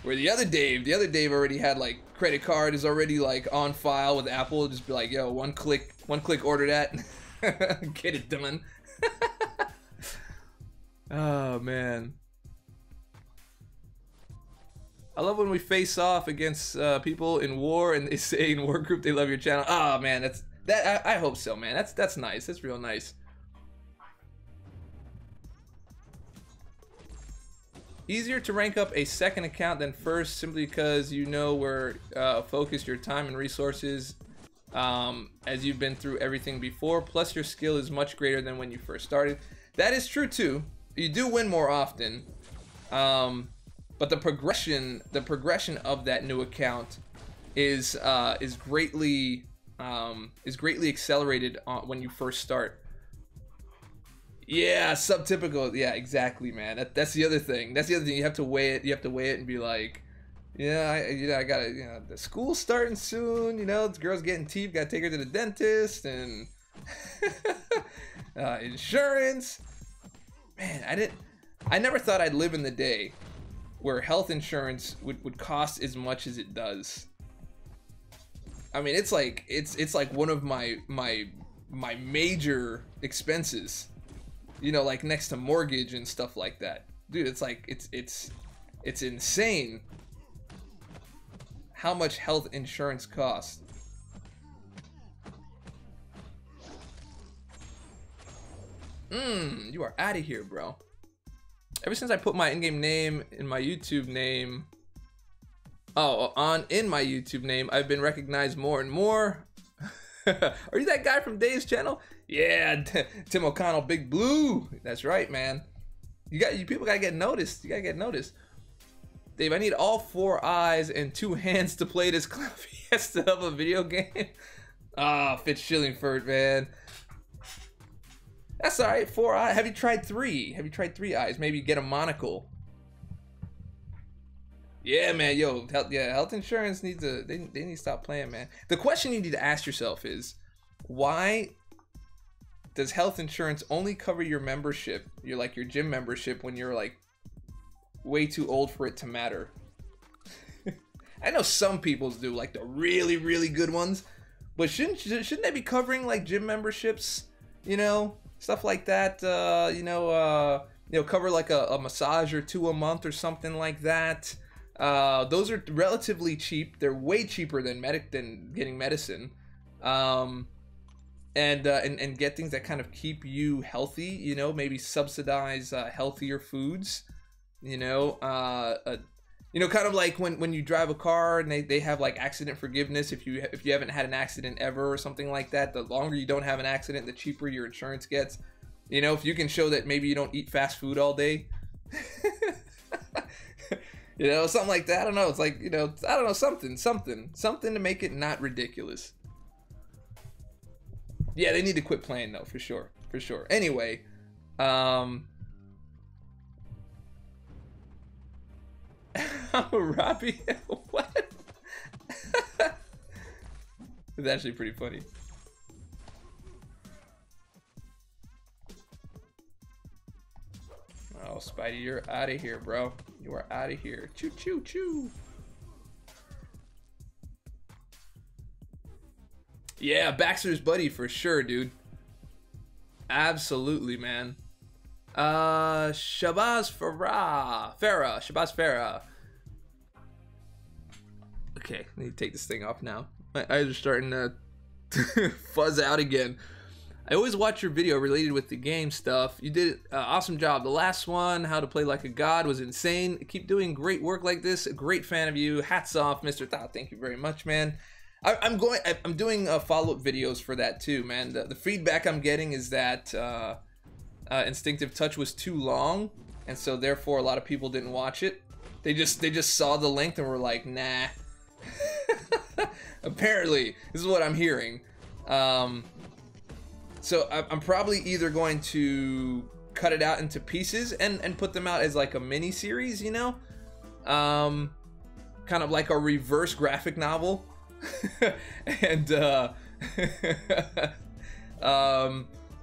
Where the other Dave already had, like, credit card is already like on file with Apple. Just be like, yo, one click order that. Get it done. Oh man. I love when we face off against people in war and they say in war group they love your channel. Oh man, I hope so, man. That's nice. That's real nice. Easier to rank up a second account than first, simply because you know where focus your time and resources, as you've been through everything before. Plus, your skill is much greater than when you first started. That is true too. You do win more often, but the progression of that new account is greatly accelerated when you first start. Yeah, subtypical. Yeah, exactly, man. That's the other thing. That's the other thing. You have to weigh it. You have to weigh it and be like, yeah, I gotta, the school's starting soon. The girl's getting teeth. Gotta take her to the dentist and insurance. Man, I never thought I'd live in the day where health insurance would cost as much as it does. I mean, it's like one of my major expenses. Like next to mortgage and stuff like that. Dude, it's like it's insane how much health insurance costs. You are out of here, bro. Ever since I put my in-game name in my YouTube name, in my YouTube name, I've been recognized more and more. Are you that guy from Dave's channel? Yeah, Tim O'Connell, Big Blue. That's right, man. You people gotta get noticed. You gotta get noticed. Dave, I need all 4 eyes and 2 hands to play this Clown Fiesta of a video game. Fitz Shillingford, man. That's all right. 4 eyes. Have you tried 3? Have you tried 3 eyes? Maybe get a monocle. Yeah, man. Yo, health insurance needs to. They need to stop playing, man. The question you need to ask yourself is, why does health insurance only cover your membership, your gym membership, when you're like way too old for it to matter? I know some people's do, like the really, really good ones, but shouldn't they be covering like gym memberships, stuff like that? Cover like a massage or 2 a month or something like that. Those are relatively cheap. They're way cheaper than getting medicine. And get things that kind of keep you healthy, maybe subsidize healthier foods, kind of like when you drive a car and they have like accident forgiveness if you haven't had an accident ever or something like that. The longer you don't have an accident, the cheaper your insurance gets. If you can show that maybe you don't eat fast food all day. Something like that. I don't know. It's like, I don't know, something to make it not ridiculous. Yeah, they need to quit playing though, for sure. Anyway, Robbie, what? It's actually pretty funny. Oh, Spidey, you're out of here, bro. You are out of here. Choo, choo, choo. Yeah, Baxter's buddy for sure, dude. Absolutely, man. Shabazz Farah. Okay, I need to take this thing off now. My eyes are starting to fuzz out again. I always watch your video related with the game stuff. You did an awesome job. The last one, how to play like a god, was insane. Keep doing great work like this. A great fan of you. Hats off, Mr. Thought. Thank you very much, man. I'm doing follow-up videos for that too, man. The feedback I'm getting is that Instinctive Touch was too long, and so therefore a lot of people didn't watch it. They just saw the length and were like, nah. Apparently, this is what I'm hearing. So I'm probably either going to cut it out into pieces and put them out as like a mini series, kind of like a reverse graphic novel. And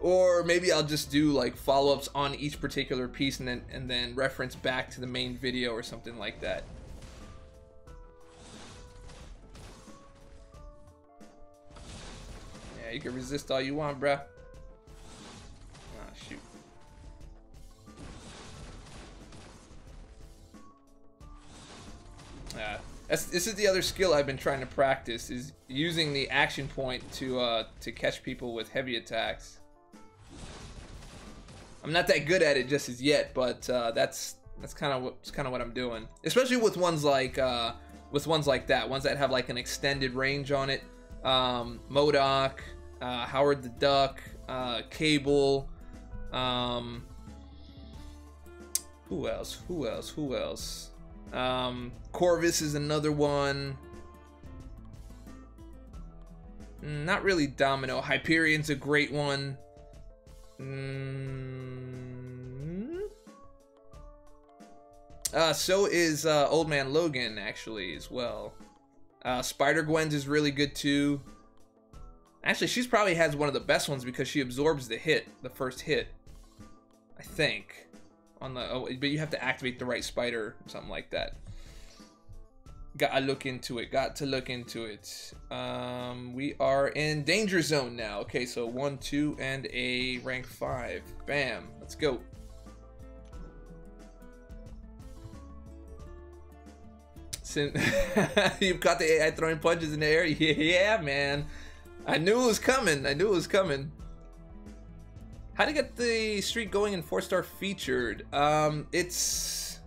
or maybe I'll just do like follow-ups on each particular piece and then reference back to the main video or something like that. Yeah, you can resist all you want, bruh. Ah, shoot. This is the other skill I've been trying to practice, is using the action point to catch people with heavy attacks. I'm not that good at it just as yet, but that's That's kind of what I'm doing, especially with ones like that, ones that have like an extended range on it. MCOC, Howard the Duck, Cable. Who else? Corvus is another one. Not really Domino. Hyperion's a great one. So is Old Man Logan, actually, as well. Spider-Gwen's is really good, too. Actually, she's probably has one of the best ones because she absorbs the first hit. I think. But you have to activate the right spider, or something like that. Got to look into it. We are in Danger Zone now. Okay, so 1, 2, and a rank 5. Bam. Let's go. You've got the AI throwing punches in the air. Yeah, man. I knew it was coming. How to get the streak going in 4-star featured? It's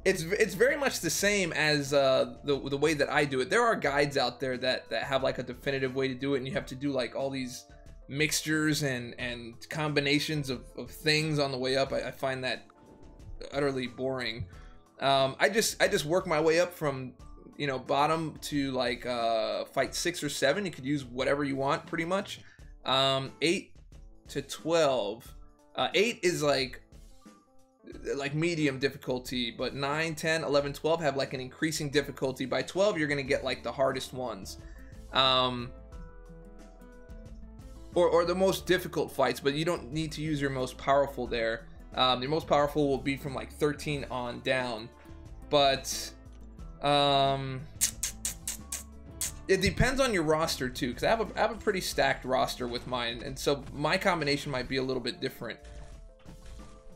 very much the same as the way that I do it. There are guides out there that have like a definitive way to do it, and you have to do like all these mixtures and combinations of things on the way up. I find that utterly boring. I just work my way up from, you know, bottom to like fight 6 or 7. You could use whatever you want, pretty much. 8 to 12. 8 is like medium difficulty, but 9, 10, 11, 12 have like an increasing difficulty. By 12, you're gonna get like the hardest ones, or the most difficult fights. But you don't need to use your most powerful there. Your most powerful will be from like 13 on down, but it depends on your roster too, because I have a pretty stacked roster with mine, and so my combination might be a little bit different.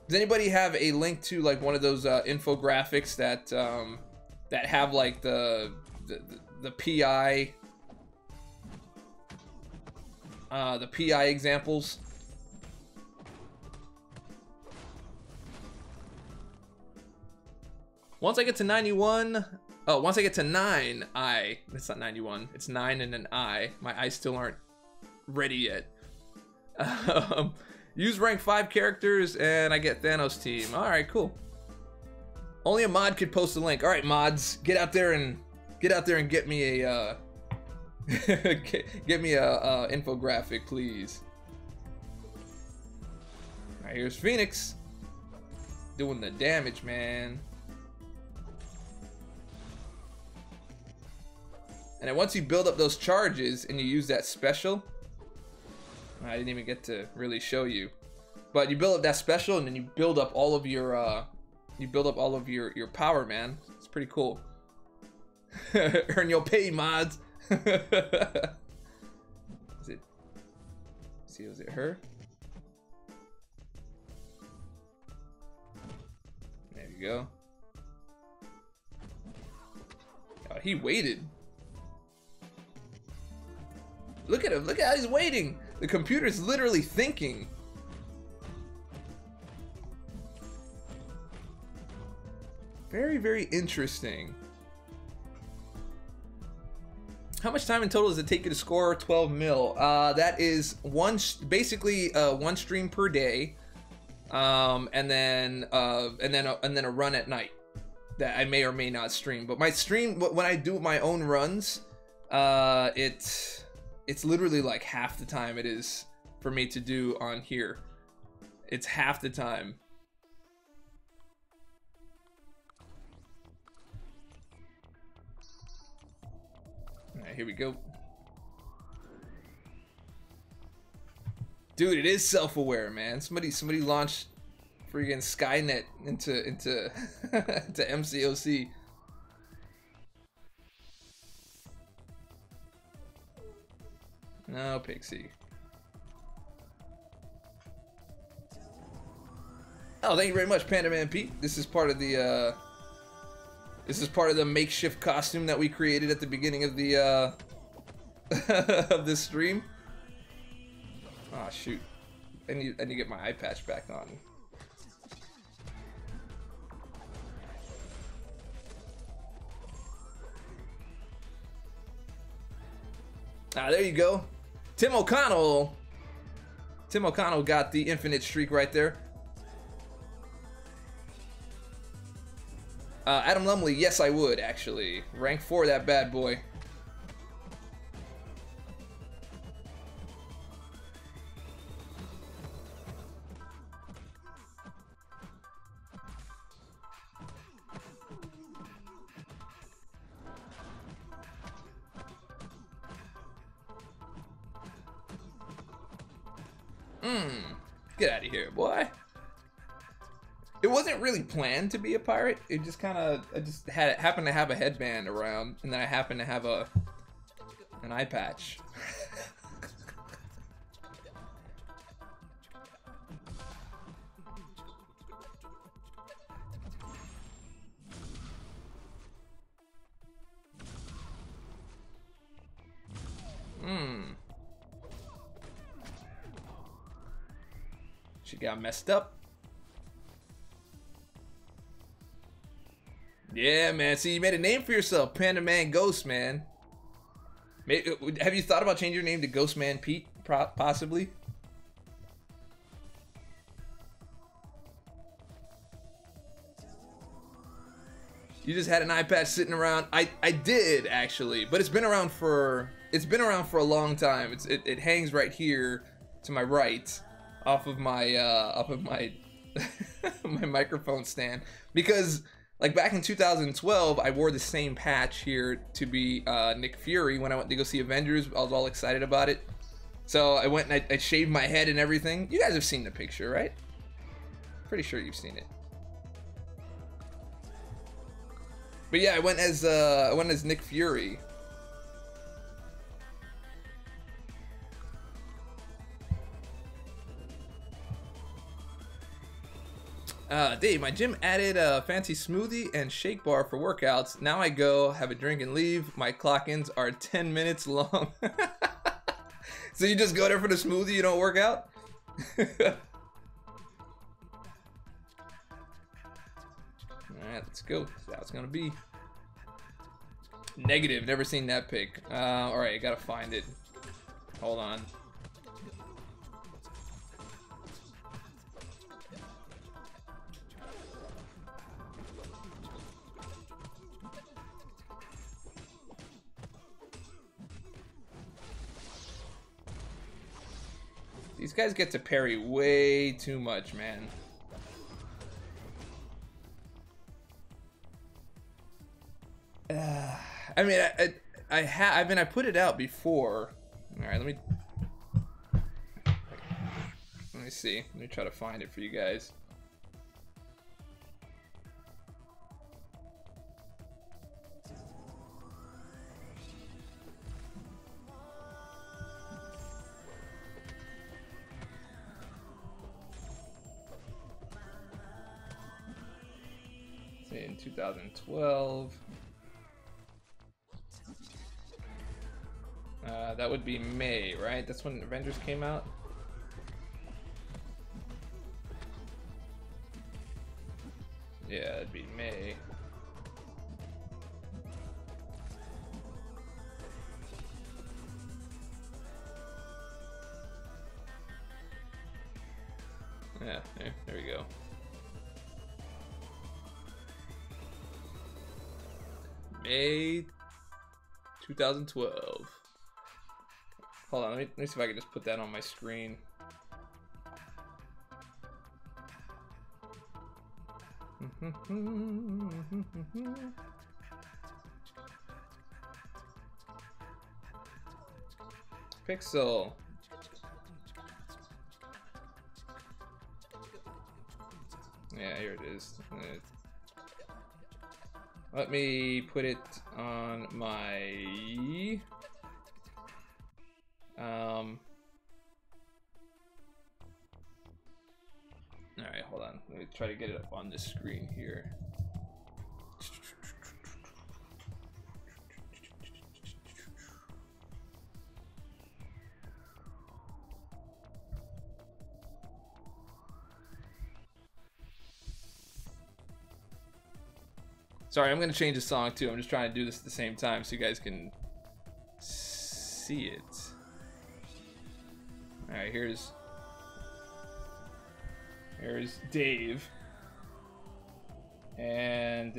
Does anybody have a link to like one of those infographics that have like the PI examples? Once I get to 91, once I get to 9, it's not 91, it's 9 and an I. My eyes still aren't ready yet. Use rank 5 characters and I get Thanos team. All right, cool. Only a mod could post a link. All right, mods, get out there and get me a get me a infographic, please. All right, here's Phoenix doing the damage, man. And then once you build up those charges and you use that special, I didn't even get to really show you, but you build up that special and then you build up all of your your power, man. It's pretty cool. Earn your pay, mods. Was it her? There you go. Oh, he waited. Look at him. Look at how he's waiting. The computer's literally thinking. Very, very interesting. How much time in total does it take you to score 12 mil? That is basically one stream per day, and then a run at night that I may or may not stream. But my stream, when I do my own runs, it's literally like half the time it is for me to do on here. It's half the time. All right, here we go. Dude, it is self-aware, man. Somebody launched freaking Skynet into into MCOC. No, Pixie. Oh, thank you very much, Panda Man Pete. This is part of the makeshift costume that we created at the beginning of the of this stream. Oh shoot. I need to get my eye patch back on. Ah, there you go. Tim O'Connell. Tim O'Connell got the infinite streak right there. Adam Lumley, yes I would actually. Rank 4 that bad boy. Get out of here, boy. It wasn't really planned to be a pirate. It just kind of, I just happened to have a headband around, and then I happened to have an eye patch. She got messed up. Yeah, man. See, you made a name for yourself, Panda Man Ghost, man. Have you thought about changing your name to Ghost Man Pete, possibly? You just had an eye patch sitting around. I did actually, but it's been around for a long time. It hangs right here to my right, off of my my microphone stand, because like back in 2012 I wore the same patch here to be Nick Fury when I went to go see Avengers. I was all excited about it, so I went and I shaved my head and everything. You guys have seen the picture, right? Pretty sure you've seen it. But yeah, I went as Nick Fury. Dave, my gym added a fancy smoothie and shake bar for workouts. Now I go, have a drink and leave. My clock-ins are 10 minutes long. So you just go there for the smoothie, you don't work out? Alright, let's go. That's how it's gonna be. Negative, never seen that pic. Alright, I gotta find it. Hold on. These guys get to parry way too much, man. I mean, I put it out before. All right, let me see. Let me try to find it for you guys. In 2012. That would be May, right? That's when Avengers came out. Yeah, it'd be May. Yeah, there we go. May 2012. Hold on, let me see if I can just put that on my screen. Pixel. Yeah, here it is. Let me put it on my Alright, hold on. Let me try to get it up on the screen here. Sorry, I'm gonna change the song too. I'm just trying to do this at the same time so you guys can see. see it. All right, here's Dave, and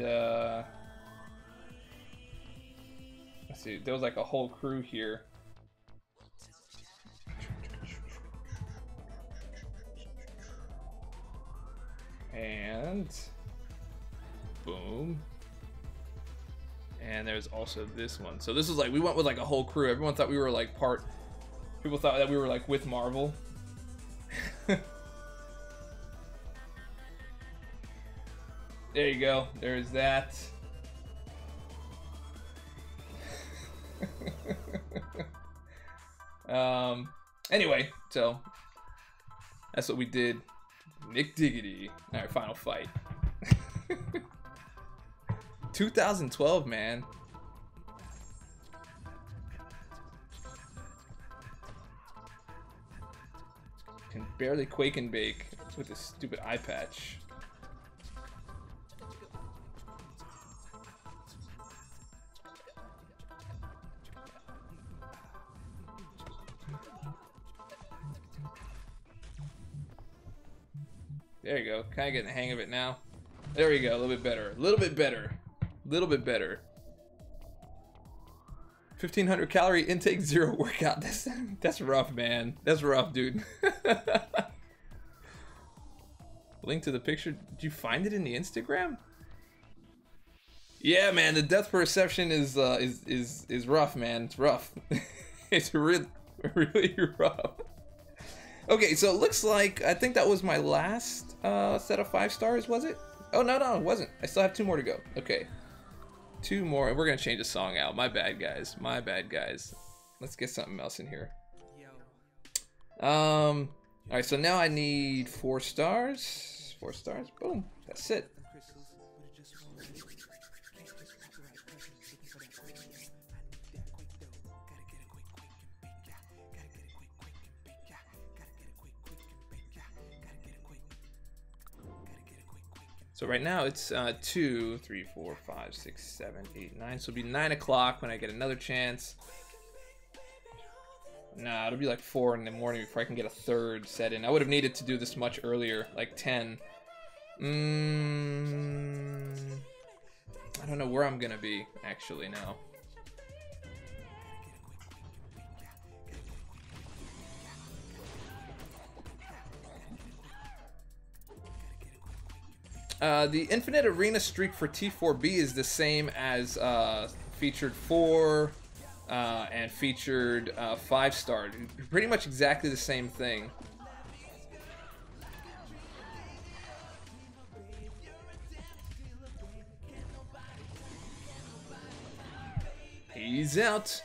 let's see. There was like a whole crew here. And boom. And there's also this one. So this is like, we went with like a whole crew. Everyone thought we were like people thought that we were like with Marvel. There you go. There's that. Anyway, so that's what we did. Nick Diggity. All right, final fight. 2012, man. Can barely quake and bake with this stupid eye patch. There you go. Kind of getting the hang of it now. There we go. A little bit better. A little bit better. A little bit better. 1,500 calorie intake, 0 workout. That's rough, man. That's rough, dude. Link to the picture. Did you find it in the Instagram? Yeah, man. The depth perception is rough, man. It's rough. It's really rough. Okay, so it looks like, I think that was my last set of 5 stars, was it? Oh, no, it wasn't. I still have 2 more to go. Okay. 2 more. We're going to change the song out. My bad, guys. My bad, guys. Let's get something else in here. Alright, so now I need 4 stars. 4 stars. Boom. That's it. So right now it's 2, 3, 4, 5, 6, 7, 8, 9. So it'll be 9 o'clock when I get another chance. Nah, it'll be like 4 in the morning before I can get a 3rd set in. I would have needed to do this much earlier, like 10. I don't know where I'm gonna be actually now. The Infinite Arena streak for T4B is the same as featured 4 and featured 5 star. Pretty much exactly the same thing. He's out.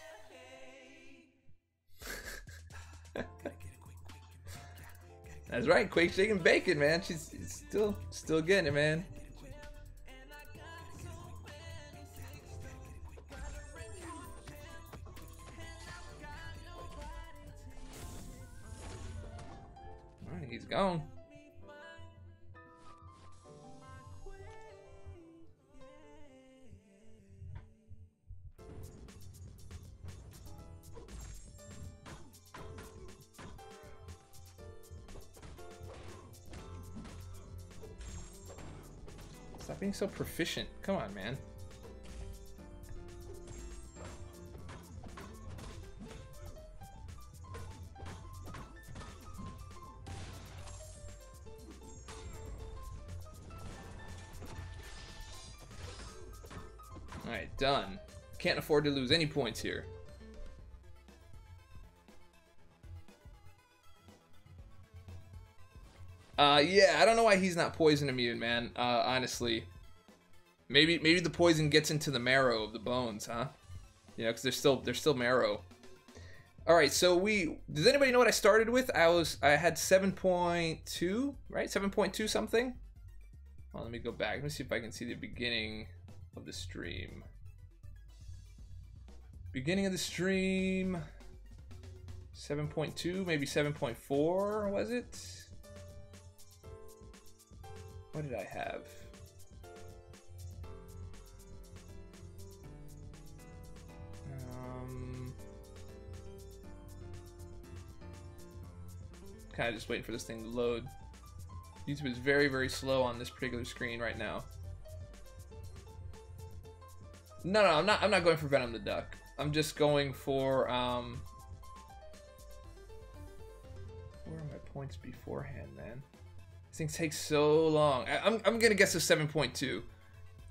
That's right, Quake Shaking Bacon, man. She's still getting it, man. All right, he's gone. Stop being so proficient. Come on, man. Alright, done. Can't afford to lose any points here. Yeah, I don't know why he's not poison immune, man. Honestly, maybe the poison gets into the marrow of the bones, huh? You know, because they're still marrow. All right, so does anybody know what I started with? I had 7.2, right? 7.2 something. Well, let me go back. Let me see if I can see the beginning of the stream. Beginning of the stream. 7.2, maybe 7.4, was it? What did I have? Kind of just waiting for this thing to load. YouTube is very, very slow on this particular screen right now. No, I'm not going for Venom the Duck. I'm just going for, where are my points beforehand, man? This thing takes so long. I'm gonna guess a 7.2.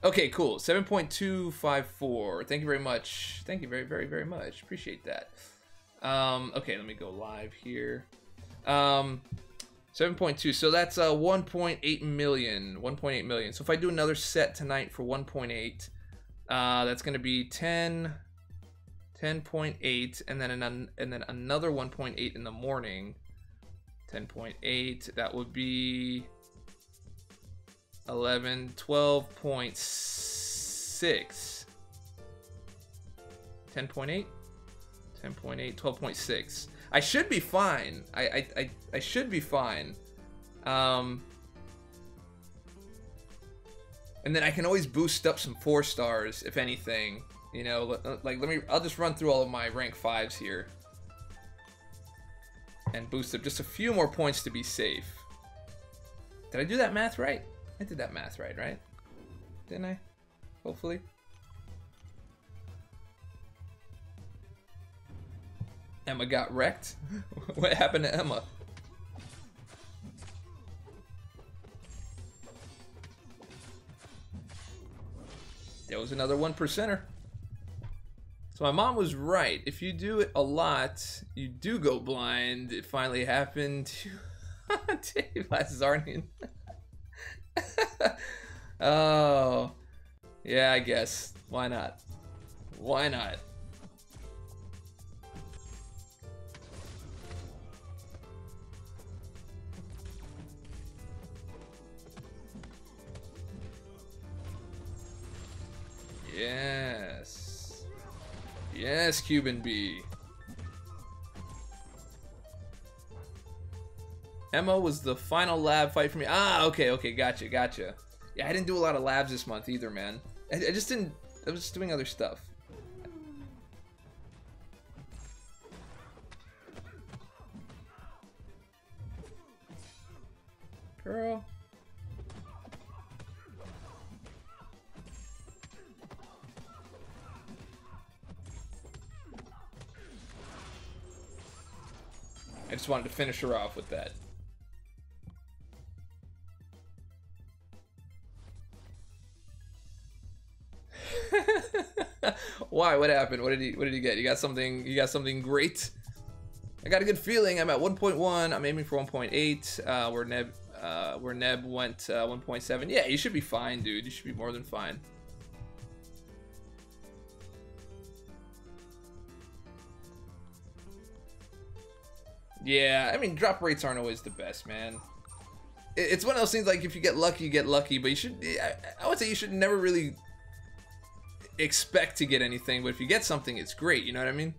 Okay, cool. 7.254. Thank you very much. Thank you very, very, very much. Appreciate that. Okay, let me go live here. 7.2. So that's 1.8 million. 1.8 million. So if I do another set tonight for 1.8, that's gonna be 10.8, and then another 1.8 in the morning. 10.8. That would be 11, 12.6. 10.8, 10.8, 12.6. I should be fine. I should be fine. And then I can always boost up some 4 stars if anything. You know, like I'll just run through all of my rank 5s here and boost up just a few more points to be safe. Did I do that math right? I did that math right, right? Didn't I? Hopefully. Emma got wrecked? What happened to Emma? There was another 1%er. So my mom was right. If you do it a lot, you do go blind. It finally happened to Dave Lazarnian. Oh, yeah, I guess. Why not? Why not? Yes. Yes, Cuban B. Emma was the final lab fight for me. Ah, okay, gotcha. Yeah, I didn't do a lot of labs this month either, man. I just didn't. I was just doing other stuff. Girl. I just wanted to finish her off with that. Why? What happened? What did he get? You got something great? I got a good feeling. I'm at 1.1. I'm aiming for 1.8. Where Neb went 1.7. Yeah, you should be fine, dude. You should be more than fine. Yeah, I mean, drop rates aren't always the best, man. It's one of those things, like, if you get lucky, you get lucky, but you should, I would say you should never really expect to get anything, but if you get something, it's great, you know what I mean?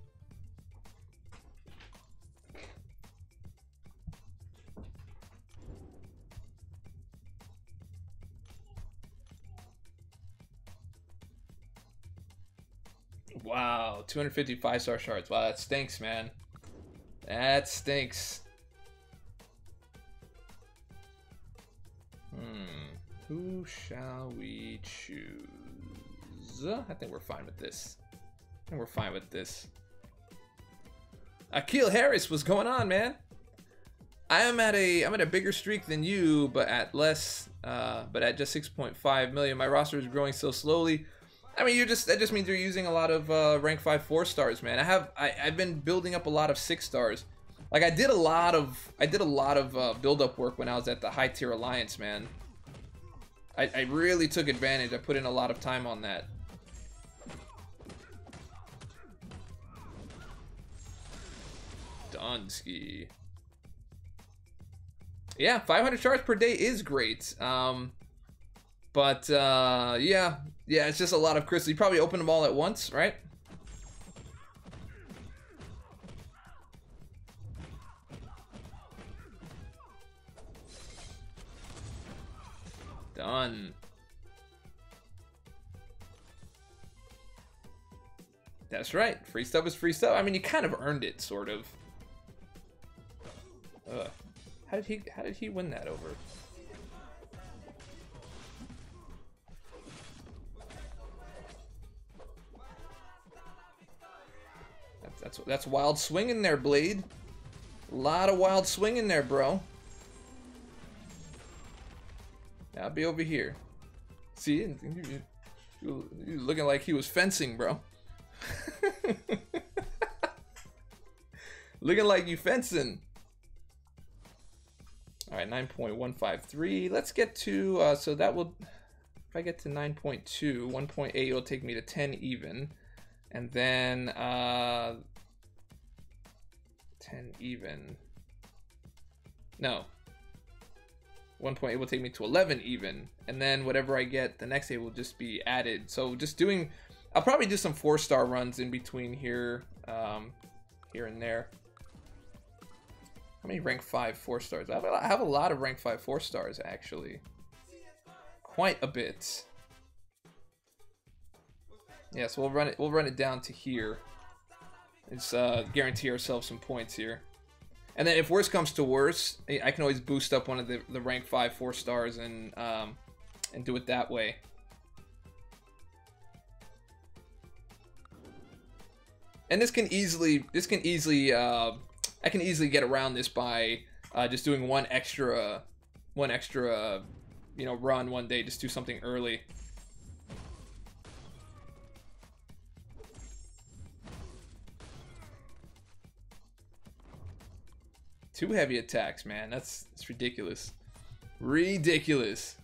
Wow, 250 5-star shards. Wow, that stinks, man. That stinks. Who shall we choose? I think we're fine with this. Akil Harris, what's going on, man? I'm at a bigger streak than you, but at less, but at just 6.5 million. My roster is growing so slowly. I mean, that just means you're using a lot of rank 5 4-stars, man. I've been building up a lot of 6-stars. Like I did a lot of build-up work when I was at the high tier alliance, man. I really took advantage. I put in a lot of time on that. Dunsky. Yeah, 500 shards per day is great. But yeah, it's just a lot of crystals. You probably open them all at once, right? Done. That's right. Free stuff is free stuff. I mean, you kind of earned it, sort of. Ugh. How did he win that over? That's wild swinging there, Blade. A lot of wild swinging there, bro. I'll be over here. See, you're looking like he was fencing, bro. Looking like you fencing. All right, 9.153. Let's get to, so that will, if I get to 9.2, 1.8 will take me to 10 even. And then, 10 even. No. 1.8 will take me to 11 even. And then whatever I get, the next day will just be added. So just doing, I'll probably do some 4-star runs in between here, here and there. How many rank 5 4-stars? I have a lot of rank 5 4-stars actually. Quite a bit. Yeah, so we'll run it down to here. Let's guarantee ourselves some points here. And then if worse comes to worse, I can always boost up one of the rank 5 4-stars and do it that way. And this can easily I can easily get around this by just doing one extra you know, run one day. Just do something early. Two heavy attacks, man. That's ridiculous. Ridiculous.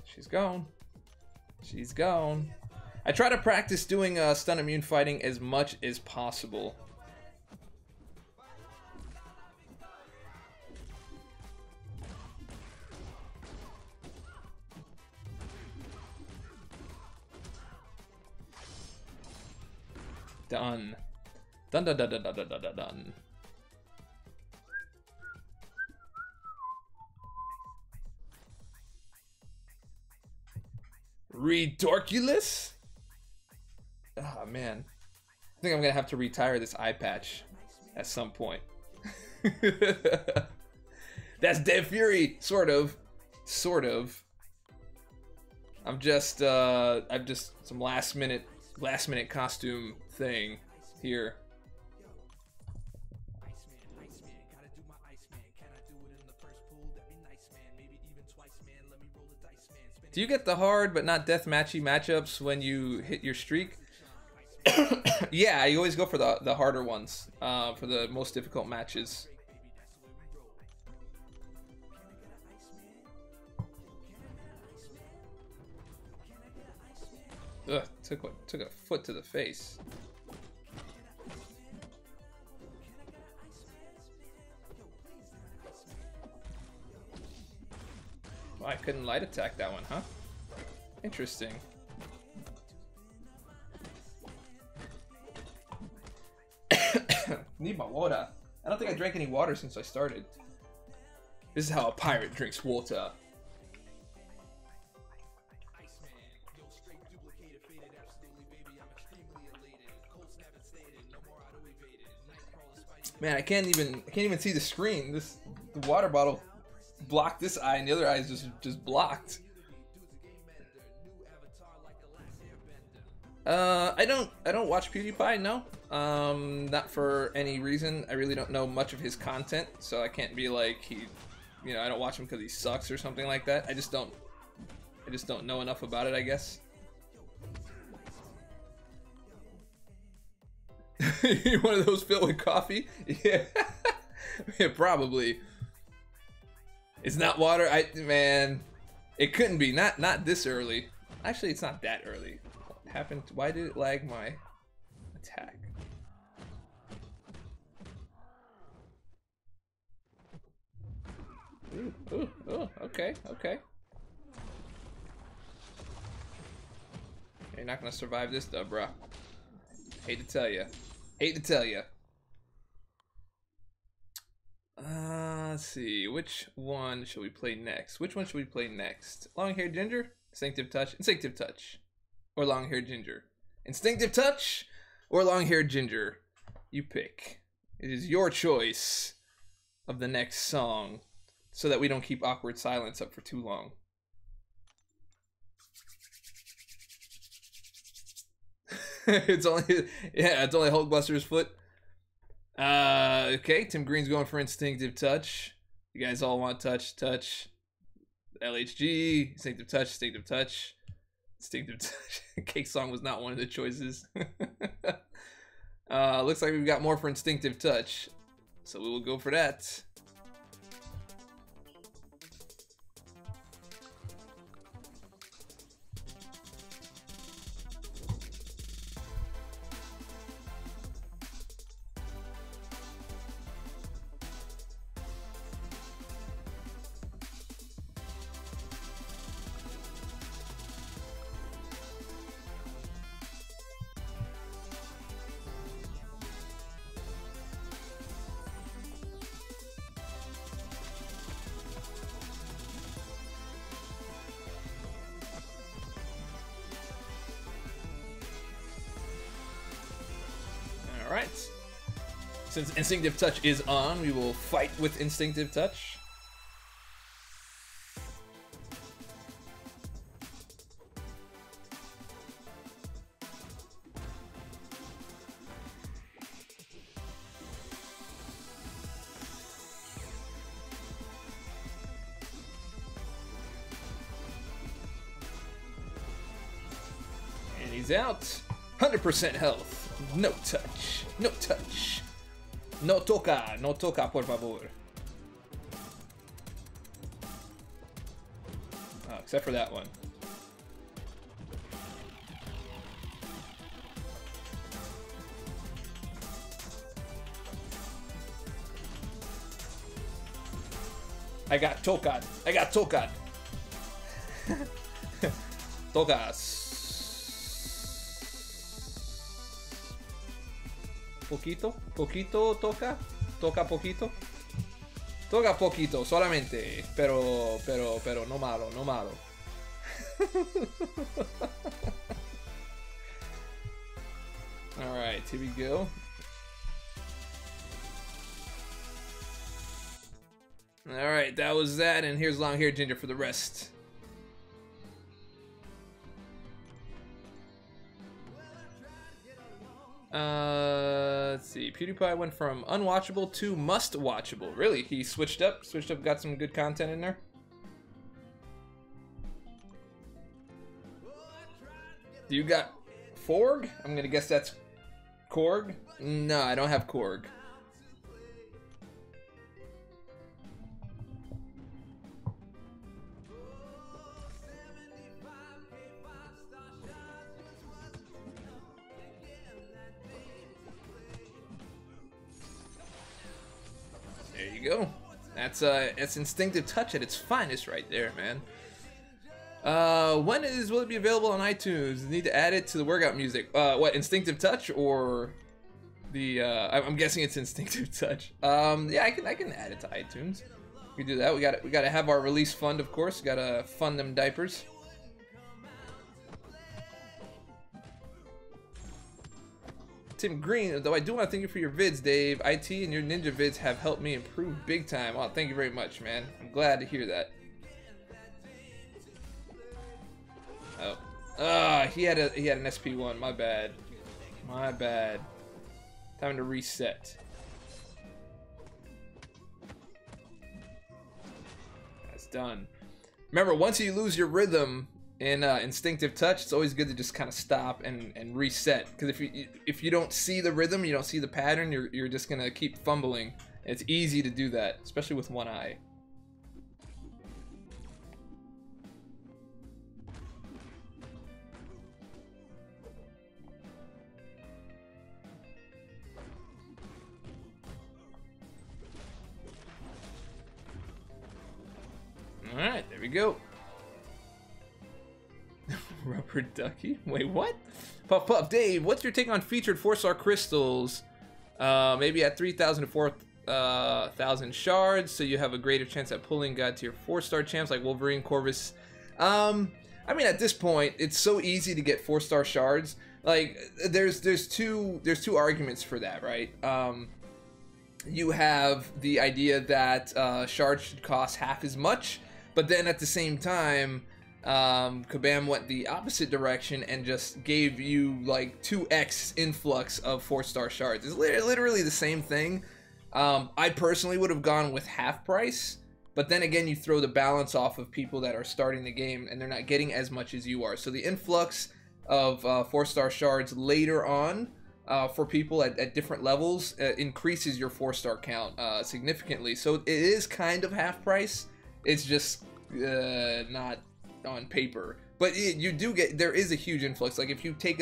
She's gone. She's gone. I try to practice doing stun immune fighting as much as possible. Done. Done, done, done, done, done, done, done, done. Redorkulous? Oh, man. I think I'm gonna have to retire this eye patch at some point. That's Dead Fury, sort of. Sort of. I'm just some last minute costume thing here. Do you get the hard but not deathmatchy matchups when you hit your streak? Yeah, I always go for the harder ones, for the most difficult matches. Ugh, took a foot to the face. Well, I couldn't light attack that one, huh? Interesting. Need my water. I don't think I drank any water since I started. This is how a pirate drinks water. Man, I can't even see the screen. The water bottle blocked this eye, and the other eye is just blocked. I don't watch PewDiePie, no. Not for any reason. I really don't know much of his content, so I can't be like you know, I don't watch him because he sucks or something like that. I just don't know enough about it, I guess. One of those filled with coffee? Yeah. Yeah, probably. It's not water. Man, it couldn't be. Not this early. Actually, it's not that early. What happened? Why did it lag my attack? Ooh, okay. You're not gonna survive this though, bro. Hate to tell you. Let's see. Which one should we play next? Which one should we play next? Long-haired ginger? Instinctive touch? Instinctive touch. Or long-haired ginger? Instinctive touch or long-haired ginger? You pick. It is your choice of the next song, so that we don't keep awkward silence up for too long. it's only Hulkbuster's foot. Okay, Tim Green's going for instinctive touch. You guys all want touch. LHG, instinctive touch, instinctive touch. Instinctive touch. Cake song was not one of the choices. Looks like we've got more for instinctive touch, so we will go for that. Alright. Since instinctive touch is on, we will fight with instinctive touch. And he's out. 100% health. No touch. No touch. No toca. No toca, por favor. Oh, except for that one. I got tocad. I got tocad. Tocas. Poquito toca poquito. Toca poquito, solamente, pero no malo. All right, here we go. All right, that was that, and here's long-haired ginger for the rest. Let's see. PewDiePie went from unwatchable to must-watchable. Really? He switched up, got some good content in there. Do you got Forg? I'm gonna guess that's Korg. No, I don't have Korg. There you go. That's instinctive touch at its finest right there, man. Will it be available on iTunes? Need to add it to the workout music. What, instinctive touch or the I'm guessing it's instinctive touch. Yeah, I can add it to iTunes. We can do that. We gotta have our release fund, of course. Gotta fund them diapers. Tim Green, though I do want to thank you for your vids, Dave. IT and your ninja vids have helped me improve big time. Oh, thank you very much, man. I'm glad to hear that. Oh, he had an SP1. My bad. My bad. Time to reset. That's done. Remember, once you lose your rhythm in instinctive touch, it's always good to just kind of stop and reset. Because if you don't see the rhythm, you don't see the pattern, you're just gonna keep fumbling. It's easy to do that, especially with one eye. All right, there we go. Rubber ducky? Wait, what? Puff, Dave, what's your take on featured 4-star crystals? Maybe at 3,000 to 1,000 shards, so you have a greater chance at pulling God to your 4-star champs like Wolverine, Corvus. I mean, at this point, it's so easy to get 4-star shards. Like, there's two arguments for that, right? You have the idea that shards should cost half as much, but then at the same time, Kabam went the opposite direction and just gave you like 2x influx of 4-star shards. It's literally the same thing. I personally would have gone with half price, but then again, you throw the balance off of people that are starting the game and they're not getting as much as you are. So the influx of 4-star shards later on for people at different levels increases your 4-star count significantly. So it is kind of half price. It's just not on paper, but you do get, there is a huge influx. Like if you take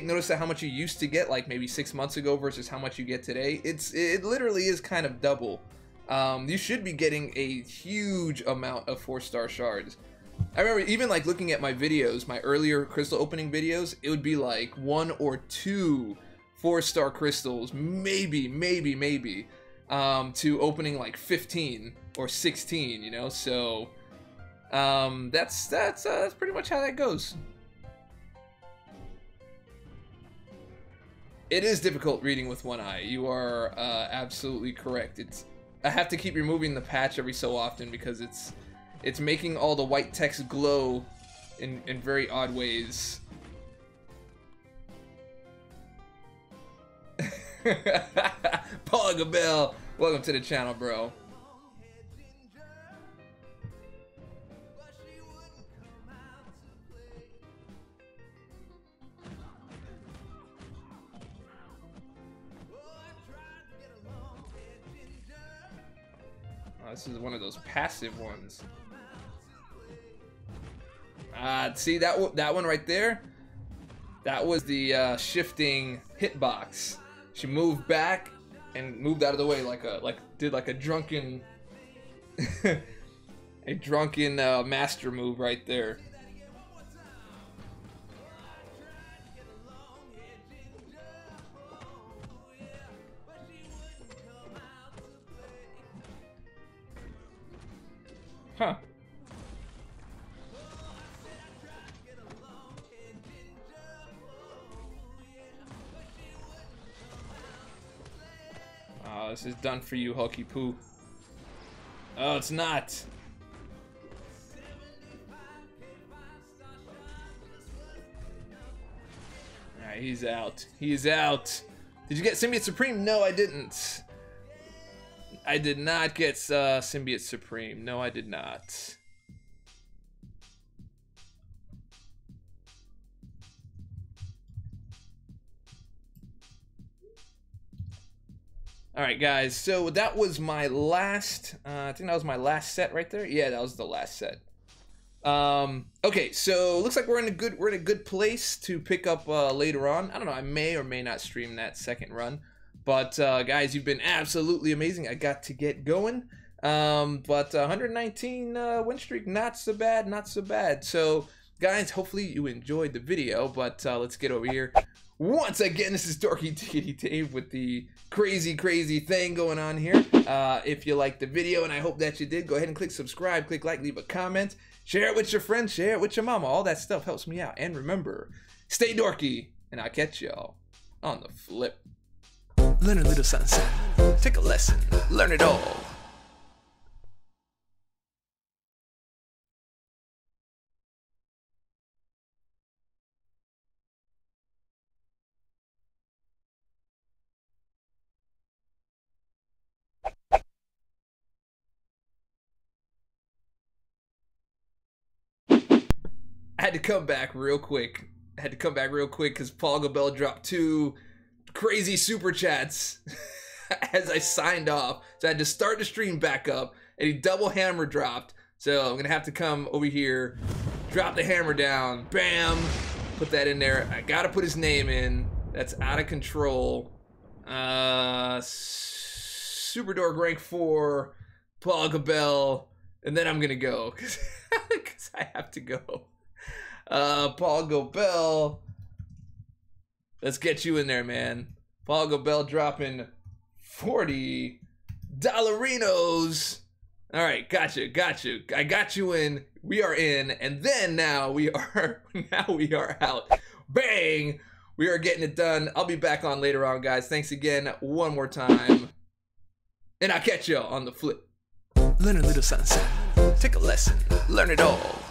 notice of how much you used to get like maybe 6 months ago versus how much you get today, it literally is kind of double. You should be getting a huge amount of 4-star shards. I remember even like looking at my videos, my earlier crystal opening videos, it would be like 1 or 2 4-star crystals, maybe, to opening like 15 or 16, you know. So that's pretty much how that goes. It is difficult reading with one eye. You are absolutely correct. I have to keep removing the patch every so often because it's making all the white text glow in very odd ways. Paul Gabel, welcome to the channel, bro. This is one of those passive ones. See that one right there? That was the shifting hitbox. She moved back and moved out of the way did a drunken a drunken master move right there. Huh. Oh, this is done for you, Hulky Poo. Oh, it's not. Alright, he's out. He's out. Did you get Symbiote Supreme? No, I didn't. I did not get Symbiote Supreme. No, I did not. Alright guys, so that was my last, I think that was my last set right there. Yeah, that was the last set. Okay, so looks like we're in a good place to pick up later on. I don't know, I may or may not stream that second run. But guys, you've been absolutely amazing. I got to get going. But 119 win streak, not so bad, not so bad. So guys, hopefully you enjoyed the video, but let's get over here. Once again, this is Dorky Diggity Dave with the crazy thing going on here. If you liked the video, and I hope that you did, go ahead and click subscribe, click like, leave a comment, share it with your friends, share it with your mama. All that stuff helps me out. And remember, stay dorky, and I'll catch y'all on the flip. Learn a little something, take a lesson, learn it all. I had to come back real quick. Because Paul Gabel dropped 2 crazy super chats as I signed off. So I had to start the stream back up, and he double hammer dropped. So I'm gonna have to come over here, drop the hammer down, bam, put that in there. I gotta put his name in. That's out of control. Super Dork rank 4, Paul Gabel, and then I'm gonna go because I have to go. Paul Gabel, let's get you in there, man. Paul Gabel dropping $40 dollarinos. All right, gotcha. I got you in. We are in, and then now we are out. Bang! We are getting it done. I'll be back on later on, guys. Thanks again one more time, and I'll catch y'all on the flip. Learn a little something. Take a lesson. Learn it all.